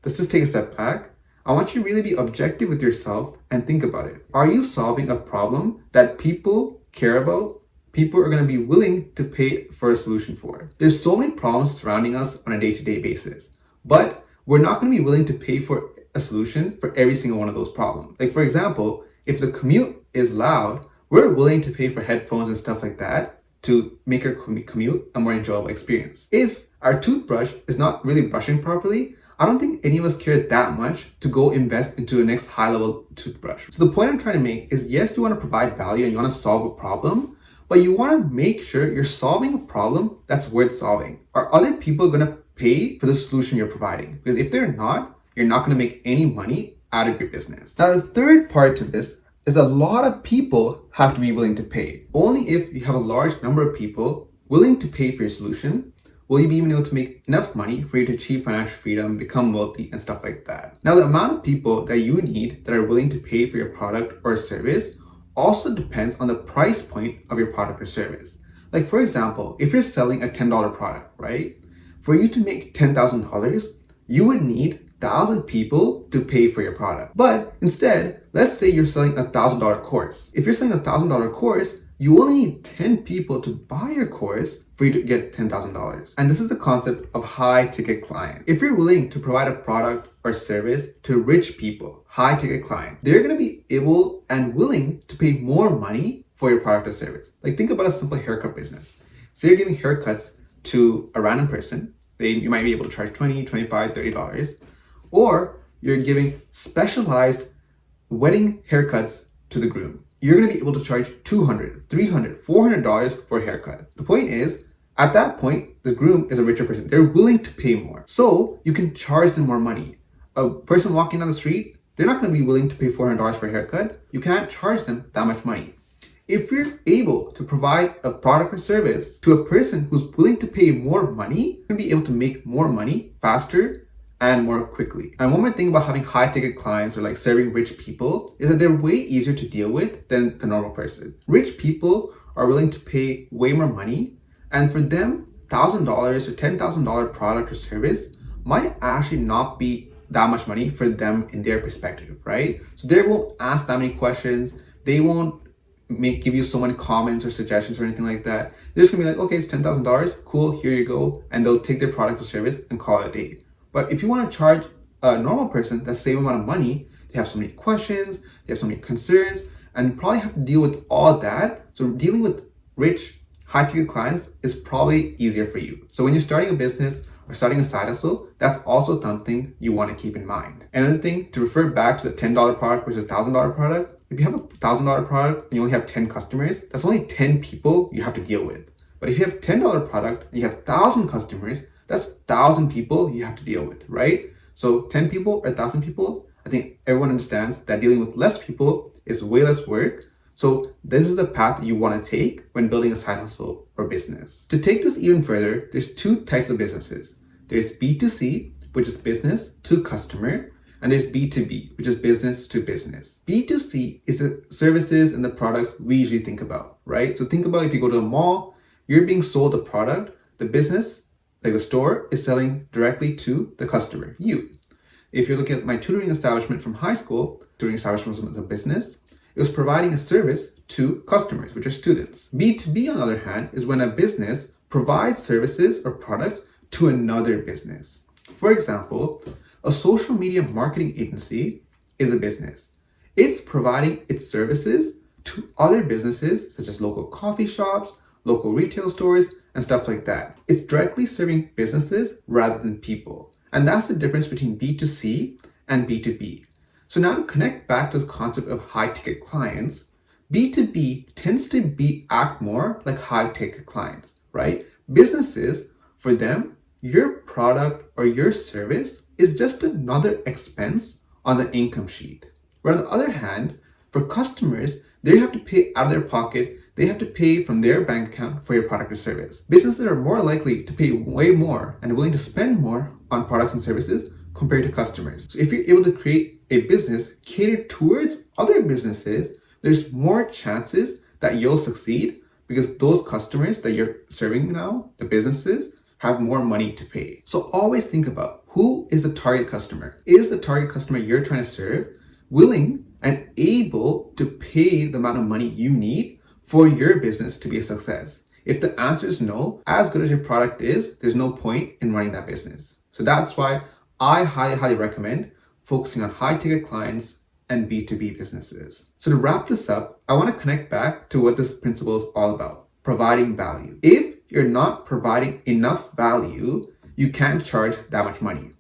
Let's just take a step back. I want you to really be objective with yourself and think about it. Are you solving a problem that people care about? People are going to be willing to pay for a solution for. There's so many problems surrounding us on a day-to-day basis, but we're not going to be willing to pay for a solution for every single one of those problems. Like for example, if the commute is loud, we're willing to pay for headphones and stuff like that to make our commute a more enjoyable experience. If our toothbrush is not really brushing properly, I don't think any of us care that much to go invest into the next high-level toothbrush. So the point I'm trying to make is, yes, you want to provide value and you want to solve a problem, but you want to make sure you're solving a problem that's worth solving. Are other people going to pay for the solution you're providing? Because if they're not, you're not going to make any money out of your business. Now, the third part to this is a lot of people have to be willing to pay. Only if you have a large number of people willing to pay for your solution will you be even able to make enough money for you to achieve financial freedom, become wealthy, and stuff like that. Now, the amount of people that you need that are willing to pay for your product or service also depends on the price point of your product or service. Like for example, if you're selling a $10 product, right? For you to make $10,000, you would need 1,000 people to pay for your product. But instead, let's say you're selling a $1,000 course. If you're selling a $1,000 course, you only need 10 people to buy your course for you to get $10,000. And this is the concept of high ticket client. If you're willing to provide a product or service to rich people, high ticket clients, they're going to be able and willing to pay more money for your product or service. Like think about a simple haircut business. Say you're giving haircuts to a random person. You might be able to charge $20, $25, $30. Or you're giving specialized wedding haircuts to the groom. You're going to be able to charge $200, $300, $400 for a haircut. The point is, at that point, the groom is a richer person. They're willing to pay more. So you can charge them more money. A person walking down the street, they're not going to be willing to pay $400 for a haircut. You can't charge them that much money. If you're able to provide a product or service to a person who's willing to pay more money, you're going to be able to make more money faster and more quickly. And one more thing about having high ticket clients or like serving rich people is that they're way easier to deal with than the normal person. Rich people are willing to pay way more money, and for them, $1,000 or $10,000 product or service might actually not be that much money for them in their perspective, right? So they won't ask that many questions. They won't give you so many comments or suggestions or anything like that. They're just gonna be like, okay, it's $10,000, cool, here you go. And they'll take their product or service and call it a day. But if you want to charge a normal person that same amount of money, they have so many questions, they have so many concerns, and you probably have to deal with all that. So dealing with rich, high-ticket clients is probably easier for you. So when you're starting a business or starting a side hustle, that's also something you want to keep in mind. Another thing, to refer back to the $10 product versus $1,000 product, if you have a $1,000 product and you only have 10 customers, that's only 10 people you have to deal with. But if you have a $10 product and you have 1,000 customers, that's 1,000 people you have to deal with, right? So 10 people or 1,000 people, I think everyone understands that dealing with less people is way less work. So this is the path that you want to take when building a side hustle or business. To take this even further, there's two types of businesses. There's B2C, which is business to customer, and there's B2B, which is business to business. B2C is the services and the products we usually think about, right? So think about if you go to a mall, you're being sold a product, the business, like the store, is selling directly to the customer, you. If you're looking at my tutoring establishment from high school, tutoring establishment was a business, it was providing a service to customers, which are students. B2B, on the other hand, is when a business provides services or products to another business. For example, a social media marketing agency is a business. It's providing its services to other businesses, such as local coffee shops, local retail stores, and stuff like that. It's directly serving businesses rather than people. And that's the difference between B2C and B2B. So now to connect back to this concept of high-ticket clients, B2B tends to act more like high-ticket clients, right? Businesses, for them, your product or your service is just another expense on the income sheet. Where on the other hand, for customers, they have to pay out of their pocket, they have to pay from their bank account for your product or service. Businesses are more likely to pay way more and willing to spend more on products and services compared to customers. So if you're able to create a business catered towards other businesses, there's more chances that you'll succeed because those customers that you're serving now, the businesses, have more money to pay. So always think about who is the target customer. Is the target customer you're trying to serve willing and able to pay the amount of money you need for your business to be a success? If the answer is no, as good as your product is, there's no point in running that business. So that's why I highly recommend focusing on high ticket clients and B2B businesses. So to wrap this up, I want to connect back to what this principle is all about: providing value. If you're not providing enough value, you can't charge that much money.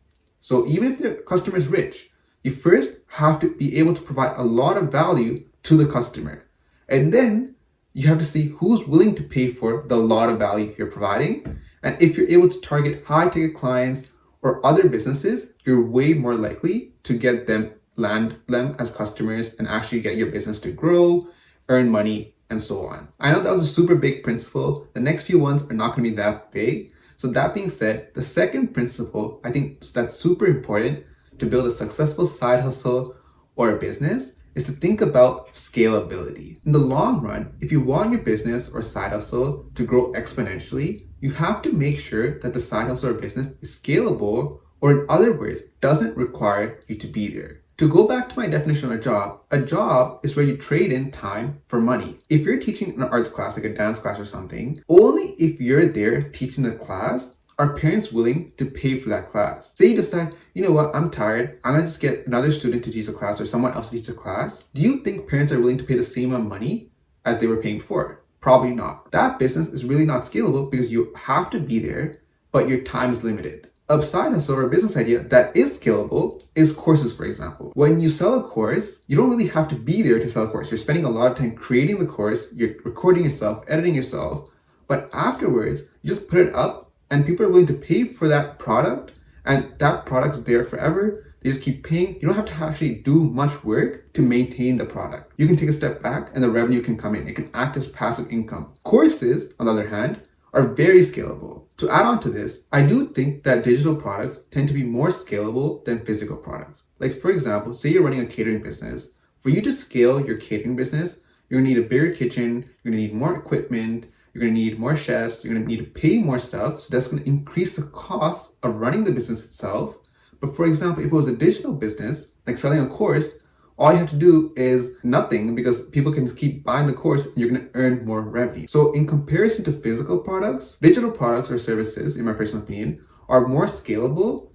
So even if the customer is rich, you first have to be able to provide a lot of value to the customer. And then you have to see who's willing to pay for the lot of value you're providing. And if you're able to target high ticket clients or other businesses, you're way more likely to get land them as customers and actually get your business to grow, earn money, and so on. I know that was a super big principle. The next few ones are not going to be that big. So that being said, the second principle, I think that's super important to build a successful side hustle or a business, is to think about scalability. In the long run, if you want your business or side hustle to grow exponentially, you have to make sure that the side hustle or business is scalable, or in other words, doesn't require you to be there. To go back to my definition of a job is where you trade in time for money. If you're teaching an arts class, like a dance class or something, only if you're there teaching the class are parents willing to pay for that class. Say you decide, you know what, I'm tired, I'm gonna just get another student to teach a class or someone else to teach a class. Do you think parents are willing to pay the same amount of money as they were paying before? Probably not. That business is really not scalable because you have to be there, but your time is limited. A side hustle or a business idea that is scalable is courses, for example. When you sell a course, you don't really have to be there to sell a course. You're spending a lot of time creating the course, you're recording yourself, editing yourself, but afterwards, you just put it up and people are willing to pay for that product, and that product's there forever. They just keep paying. You don't have to actually do much work to maintain the product. You can take a step back and the revenue can come in. It can act as passive income. Courses, on the other hand, are very scalable. To add on to this, I do think that digital products tend to be more scalable than physical products. Like for example, say you're running a catering business. For you to scale your catering business, you're gonna need a bigger kitchen, you're gonna need more equipment, you're gonna need more chefs, you're gonna need to pay more stuff. So that's gonna increase the cost of running the business itself. But for example, if it was a digital business, like selling a course, all you have to do is nothing because people can just keep buying the course and you're going to earn more revenue. So in comparison to physical products, digital products or services, in my personal opinion, are more scalable,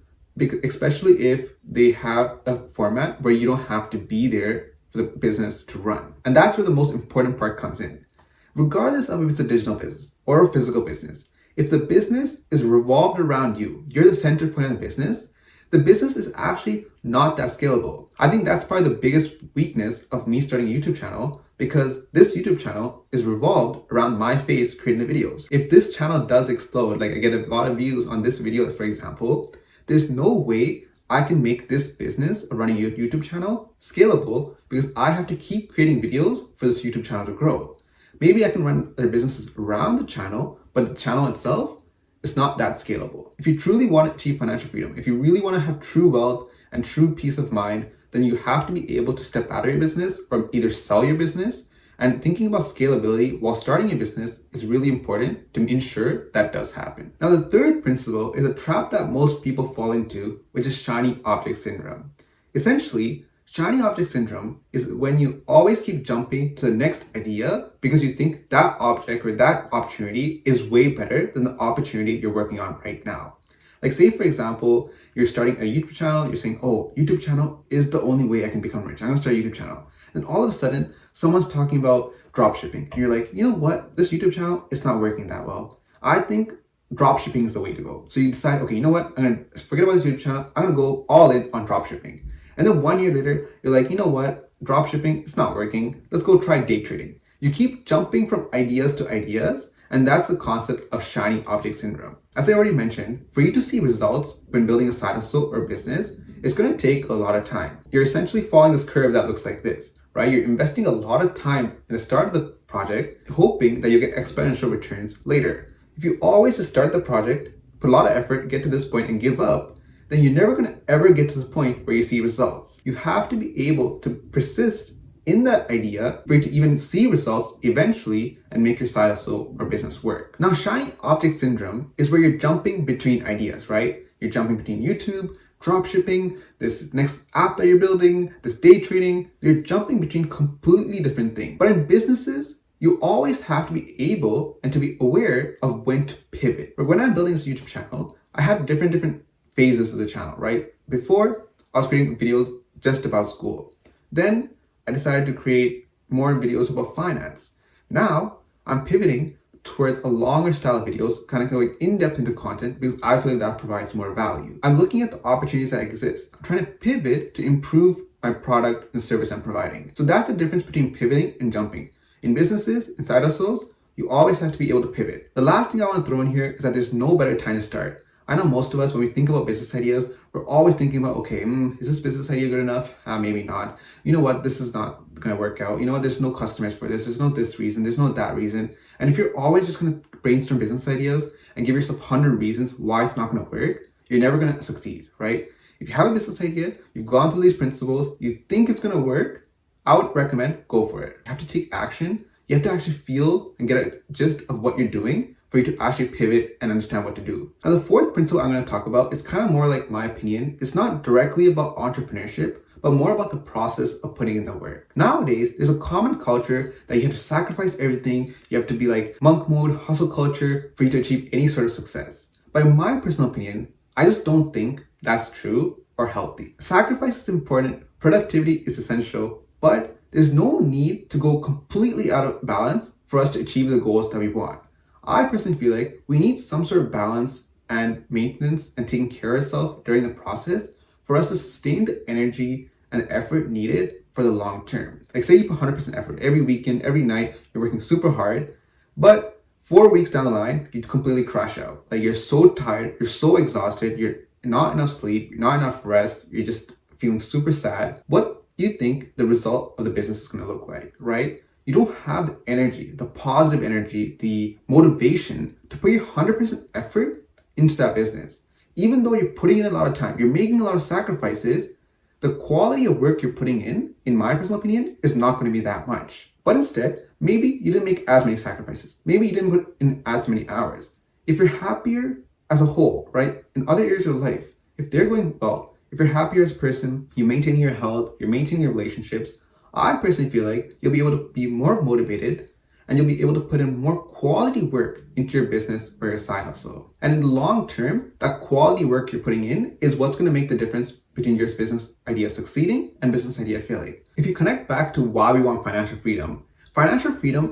especially if they have a format where you don't have to be there for the business to run. And that's where the most important part comes in. Regardless of if it's a digital business or a physical business, If the business is revolved around you, you're the center point of the business is actually not that scalable. I think that's probably the biggest weakness of me starting a YouTube channel, because this YouTube channel is revolved around my face creating the videos. If this channel does explode, like I get a lot of views on this video, for example, there's no way I can make this business of running a YouTube channel scalable, because I have to keep creating videos for this YouTube channel to grow. Maybe I can run other businesses around the channel, but the channel itself is not that scalable. If you truly want to achieve financial freedom, if you really want to have true wealth and true peace of mind, then you have to be able to step out of your business or either sell your business. And thinking about scalability while starting a business is really important to ensure that does happen. Now, the third principle is a trap that most people fall into, which is shiny object syndrome. Essentially, shiny object syndrome is when you always keep jumping to the next idea because you think that object or that opportunity is way better than the opportunity you're working on right now. Like, say for example, you're starting a YouTube channel, you're saying, oh, YouTube channel is the only way I can become rich. I'm gonna start a YouTube channel. And all of a sudden, someone's talking about drop shipping. And you're like, you know what? This YouTube channel is not working that well. I think drop shipping is the way to go. So you decide, okay, you know what? I'm gonna forget about this YouTube channel. I'm gonna go all in on drop shipping. And then 1 year later, you're like, you know what? Drop shipping, it's not working. Let's go try day trading. You keep jumping from ideas to ideas, and that's the concept of shiny object syndrome. As I already mentioned, for you to see results when building a side hustle or business, it's going to take a lot of time. You're essentially following this curve that looks like this, right? You're investing a lot of time in the start of the project, hoping that you get exponential returns later. If you always just start the project, put a lot of effort, get to this point and give up, then you're never going to ever get to the point where you see results. You have to be able to persist in that idea for you to even see results eventually and make your side hustle or business work. Now, shiny object syndrome is where you're jumping between ideas, right? You're jumping between YouTube, drop shipping, this next app that you're building, this day trading. You're jumping between completely different things. But in businesses, you always have to be able and to be aware of when to pivot. But when I'm building this YouTube channel, I had different phases of the channel, right? Before, I was creating videos just about school. Then I decided to create more videos about finance. Now I'm pivoting towards a longer style of videos, kind of going in depth into content because I feel like that provides more value. I'm looking at the opportunities that exist. I'm trying to pivot to improve my product and service I'm providing. So that's the difference between pivoting and jumping. In businesses, in side hustles, you always have to be able to pivot. The last thing I want to throw in here is that there's no better time to start. I know most of us, when we think about business ideas, we're always thinking about, okay, is this business idea good enough? Maybe not. You know what? This is not going to work out. You know what? There's no customers for this. There's no this reason. There's no that reason. And if you're always just going to brainstorm business ideas and give yourself 100 reasons why it's not going to work, you're never going to succeed, right? If you have a business idea, you've gone through these principles, you think it's going to work, I would recommend go for it. You have to take action. You have to actually feel and get a gist of what you're doing for you to actually pivot and understand what to do. Now, the fourth principle I'm going to talk about is kind of more like my opinion. It's not directly about entrepreneurship, but more about the process of putting in the work. Nowadays, there's a common culture that you have to sacrifice everything. You have to be like monk mode, hustle culture for you to achieve any sort of success. But in my personal opinion, I just don't think that's true or healthy. Sacrifice is important, productivity is essential, but there's no need to go completely out of balance for us to achieve the goals that we want. I personally feel like we need some sort of balance and maintenance and taking care of ourselves during the process for us to sustain the energy and effort needed for the long term. Like, say you put 100% effort every weekend, every night, you're working super hard, but 4 weeks down the line, you completely crash out. Like, you're so tired, you're so exhausted, you're not enough sleep, you're not enough rest, you're just feeling super sad. What do you think the result of the business is going to look like, right? You don't have the energy, the positive energy, the motivation to put your 100% effort into that business. Even though you're putting in a lot of time, you're making a lot of sacrifices, the quality of work you're putting in my personal opinion, is not going to be that much. But instead, maybe you didn't make as many sacrifices. Maybe you didn't put in as many hours. If you're happier as a whole, right, in other areas of life, if they're going well, if you're happier as a person, you're maintaining your health, you're maintaining your relationships, I personally feel like you'll be able to be more motivated and you'll be able to put in more quality work into your business or your side hustle. And in the long term, that quality work you're putting in is what's going to make the difference between your business idea succeeding and business idea failing. If you connect back to why we want financial freedom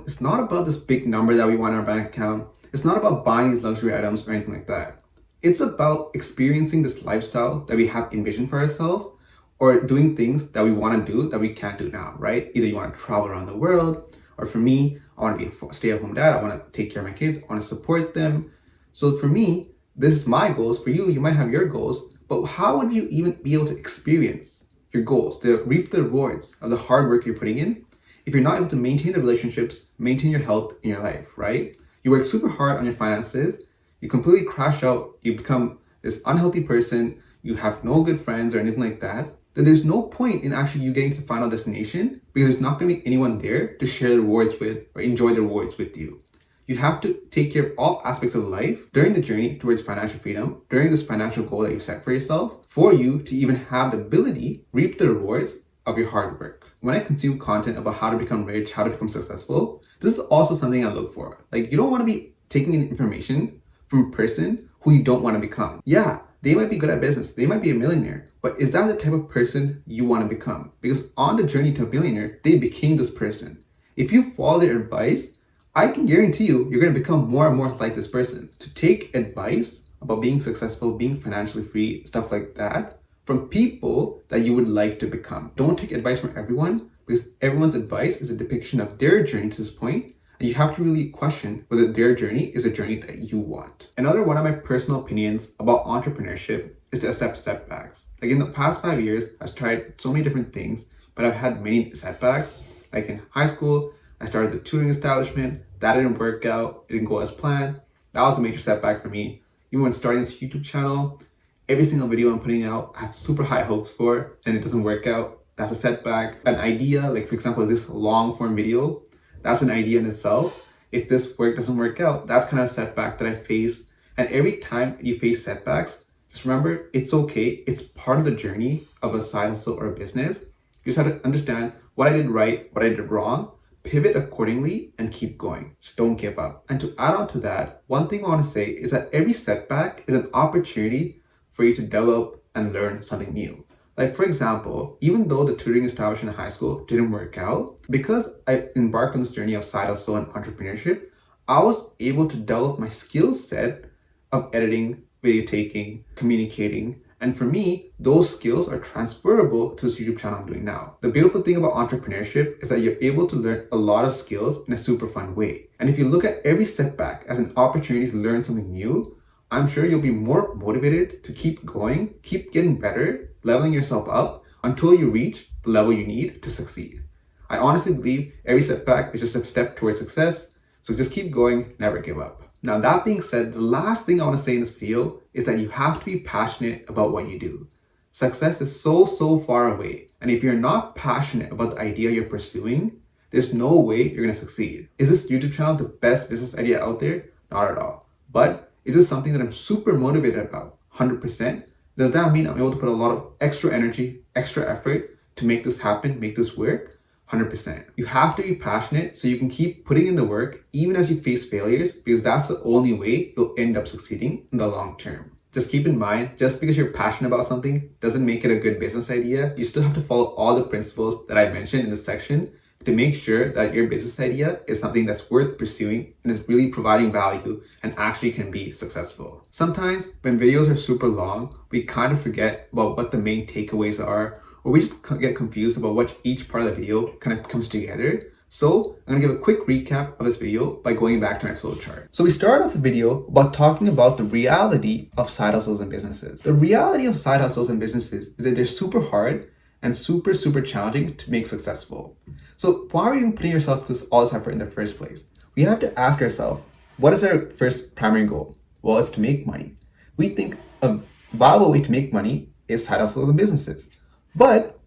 is not about this big number that we want in our bank account. It's not about buying these luxury items or anything like that. It's about experiencing this lifestyle that we have envisioned for ourselves, or doing things that we want to do that we can't do now, right? Either you want to travel around the world, or for me, I want to be a stay-at-home dad. I want to take care of my kids. I want to support them. So for me, this is my goals. For you, you might have your goals, but how would you even be able to experience your goals, to reap the rewards of the hard work you're putting in, if you're not able to maintain the relationships, maintain your health in your life, right? You work super hard on your finances, you completely crash out, you become this unhealthy person, you have no good friends or anything like that, then there's no point in actually you getting to the final destination, because there's not going to be anyone there to share the rewards with or enjoy the rewards with you. You have to take care of all aspects of life during the journey towards financial freedom, during this financial goal that you set for yourself, for you to even have the ability reap the rewards of your hard work. When I consume content about how to become rich, how to become successful, this is also something I look for. Like, you don't want to be taking in information from a person who you don't want to become. Yeah, they might be good at business, they might be a millionaire, but is that the type of person you want to become? Because on the journey to a billionaire, they became this person. If you follow their advice, I can guarantee you're going to become more and more like this person. To take advice about being successful, being financially free, stuff like that, from people that you would like to become. Don't take advice from everyone, because everyone's advice is a depiction of their journey to this point, and you have to really question whether their journey is a journey that you want. Another one of my personal opinions about entrepreneurship is to accept setbacks. Like, in the past 5 years, I've tried so many different things, but I've had many setbacks. Like in high school, I started the tutoring establishment. That didn't work out. It didn't go as planned. That was a major setback for me. Even when starting this YouTube channel, every single video I'm putting out, I have super high hopes for, and it doesn't work out. That's a setback. An idea, like for example, this long form video, that's an idea in itself. If this work doesn't work out, that's kind of a setback that I face. And every time you face setbacks, just remember, it's okay. It's part of the journey of a side hustle or a business. You just have to understand what I did right, what I did wrong, pivot accordingly, and keep going. Just don't give up. And to add on to that, one thing I want to say is that every setback is an opportunity for you to develop and learn something new. Like for example, even though the tutoring establishment in high school didn't work out, because I embarked on this journey of side hustle and entrepreneurship, I was able to develop my skill set of editing, video taking, communicating. And for me, those skills are transferable to this YouTube channel I'm doing now. The beautiful thing about entrepreneurship is that you're able to learn a lot of skills in a super fun way. And if you look at every setback as an opportunity to learn something new, I'm sure you'll be more motivated to keep going, keep getting better, leveling yourself up until you reach the level you need to succeed. I honestly believe every setback is just a step towards success. So just keep going, never give up. Now, that being said, the last thing I want to say in this video is that you have to be passionate about what you do. Success is so far away. And if you're not passionate about the idea you're pursuing, there's no way you're going to succeed. Is this YouTube channel the best business idea out there? Not at all. But is this something that I'm super motivated about? 100%. Does that mean I'm able to put a lot of extra energy, extra effort to make this happen, make this work? 100%. You have to be passionate so you can keep putting in the work even as you face failures, because that's the only way you'll end up succeeding in the long term. Just keep in mind, just because you're passionate about something doesn't make it a good business idea. You still have to follow all the principles that I mentioned in this section to make sure that your business idea is something that's worth pursuing and is really providing value and actually can be successful. Sometimes when videos are super long, we kind of forget about what the main takeaways are, or we just get confused about what each part of the video kind of comes together. So I'm gonna give a quick recap of this video by going back to my flowchart. So we started off the video about talking about the reality of side hustles and businesses. The reality of side hustles and businesses is that they're super hard and super challenging to make successful. So why are you putting yourself to all this effort in the first place? We have to ask ourselves, what is our first primary goal? Well, it's to make money. We think a viable way to make money is side hustles and businesses. But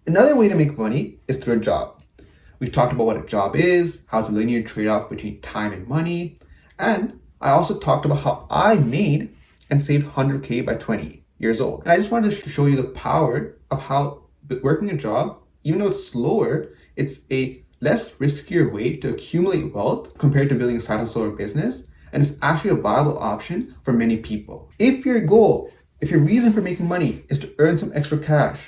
another way to make money is through a job. We talked about what a job is, how it's a linear trade-off between time and money. And I also talked about how I made and saved 100K by 20 years old. And I just wanted to show you the power of how working a job, even though it's slower, it's a less riskier way to accumulate wealth compared to building a side hustle or business. And it's actually a viable option for many people. If your goal, if your reason for making money is to earn some extra cash,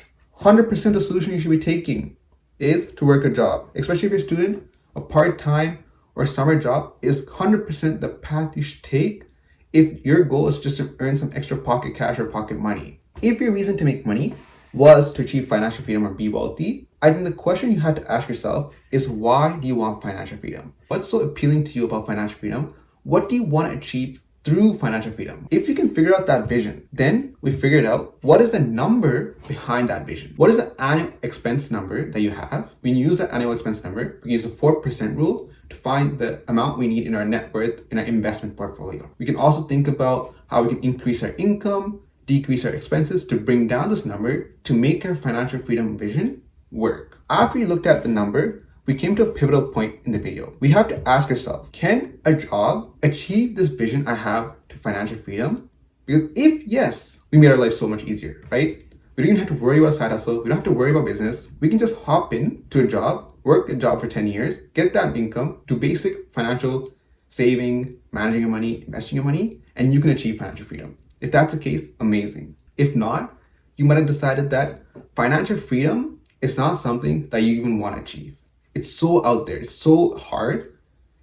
100% the solution you should be taking is to work a job, especially if you're a student, a part-time or summer job is 100% the path you should take if your goal is just to earn some extra pocket cash or pocket money. If your reason to make money was to achieve financial freedom or be wealthy, I think the question you had to ask yourself is, why do you want financial freedom? What's so appealing to you about financial freedom? What do you want to achieve through financial freedom? If you can figure out that vision, then we figured out what is the number behind that vision. What is the annual expense number that you have? We use the annual expense number. We use the 4% rule to find the amount we need in our net worth in our investment portfolio. We can also think about how we can increase our income, decrease our expenses to bring down this number to make our financial freedom vision work. After we looked at the number, we came to a pivotal point in the video. We have to ask ourselves, can a job achieve this vision I have to financial freedom? Because if yes, we made our life so much easier, right? We don't even have to worry about a side hustle. We don't have to worry about business. We can just hop in to a job, work a job for 10 years, get that income, do basic financial saving, managing your money, investing your money, and you can achieve financial freedom. If that's the case, amazing. If not, you might have decided that financial freedom is not something that you even want to achieve. It's so out there. It's so hard.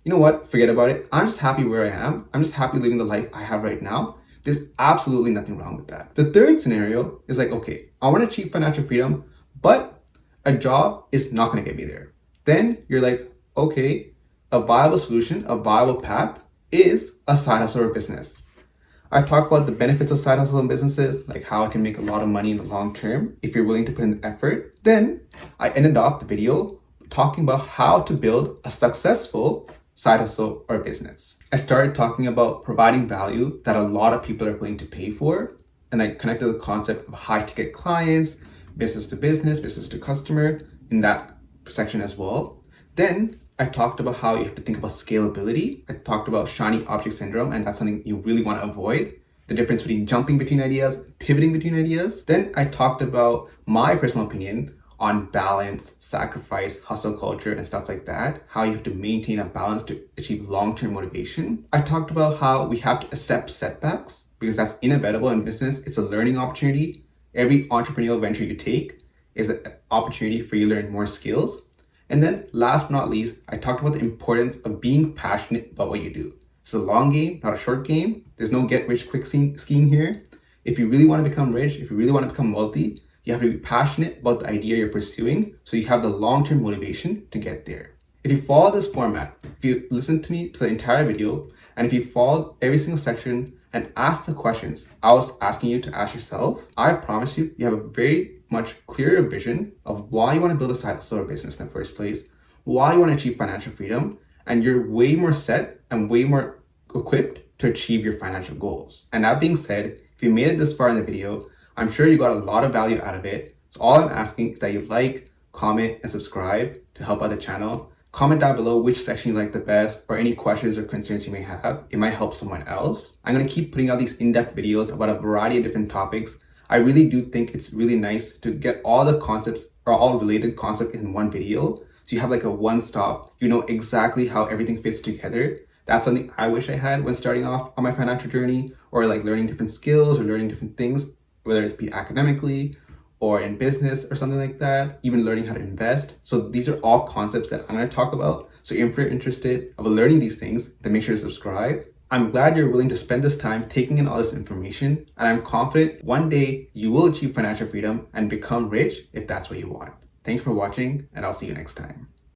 You know what? Forget about it. I'm just happy where I am. I'm just happy living the life I have right now. There's absolutely nothing wrong with that. The third scenario is like, okay, I want to achieve financial freedom, but a job is not going to get me there. Then you're like, okay, a viable solution, a viable path is a side hustle or business. I talk about the benefits of side hustle and businesses, like how I can make a lot of money in the long term if you're willing to put in the effort. Then I ended off the video talking about how to build a successful side hustle or business. I started talking about providing value that a lot of people are willing to pay for. And I connected the concept of high ticket clients, business to customer in that section as well. Then I talked about how you have to think about scalability. I talked about shiny object syndrome, and that's something you really want to avoid. The difference between jumping between ideas, pivoting between ideas. Then I talked about my personal opinion on balance, sacrifice, hustle culture, and stuff like that. How you have to maintain a balance to achieve long-term motivation. I talked about how we have to accept setbacks because that's inevitable in business. It's a learning opportunity. Every entrepreneurial venture you take is an opportunity for you to learn more skills. And then last but not least, I talked about the importance of being passionate about what you do. It's a long game, not a short game. There's no get rich quick scheme here. If you really want to become rich, if you really want to become wealthy, you have to be passionate about the idea you're pursuing so you have the long-term motivation to get there. If you follow this format, if you listen to me to the entire video, and if you follow every single section and ask the questions I was asking you to ask yourself, I promise you, you have a very much clearer vision of why you want to build a side hustle or business in the first place, why you want to achieve financial freedom, and you're way more set and way more equipped to achieve your financial goals. And that being said, if you made it this far in the video, I'm sure you got a lot of value out of it. So all I'm asking is that you like, comment, and subscribe to help out the channel. Comment down below which section you like the best or any questions or concerns you may have. It might help someone else. I'm going to keep putting out these in-depth videos about a variety of different topics. I really do think it's really nice to get all the concepts or all related concepts in one video. So you have like a one-stop, you know exactly how everything fits together. That's something I wish I had when starting off on my financial journey, or like learning different skills or learning different things, whether it be academically or in business or something like that, even learning how to invest. So these are all concepts that I'm going to talk about. So if you're interested about learning these things, then make sure to subscribe. I'm glad you're willing to spend this time taking in all this information, and I'm confident one day you will achieve financial freedom and become rich if that's what you want. Thanks for watching, and I'll see you next time.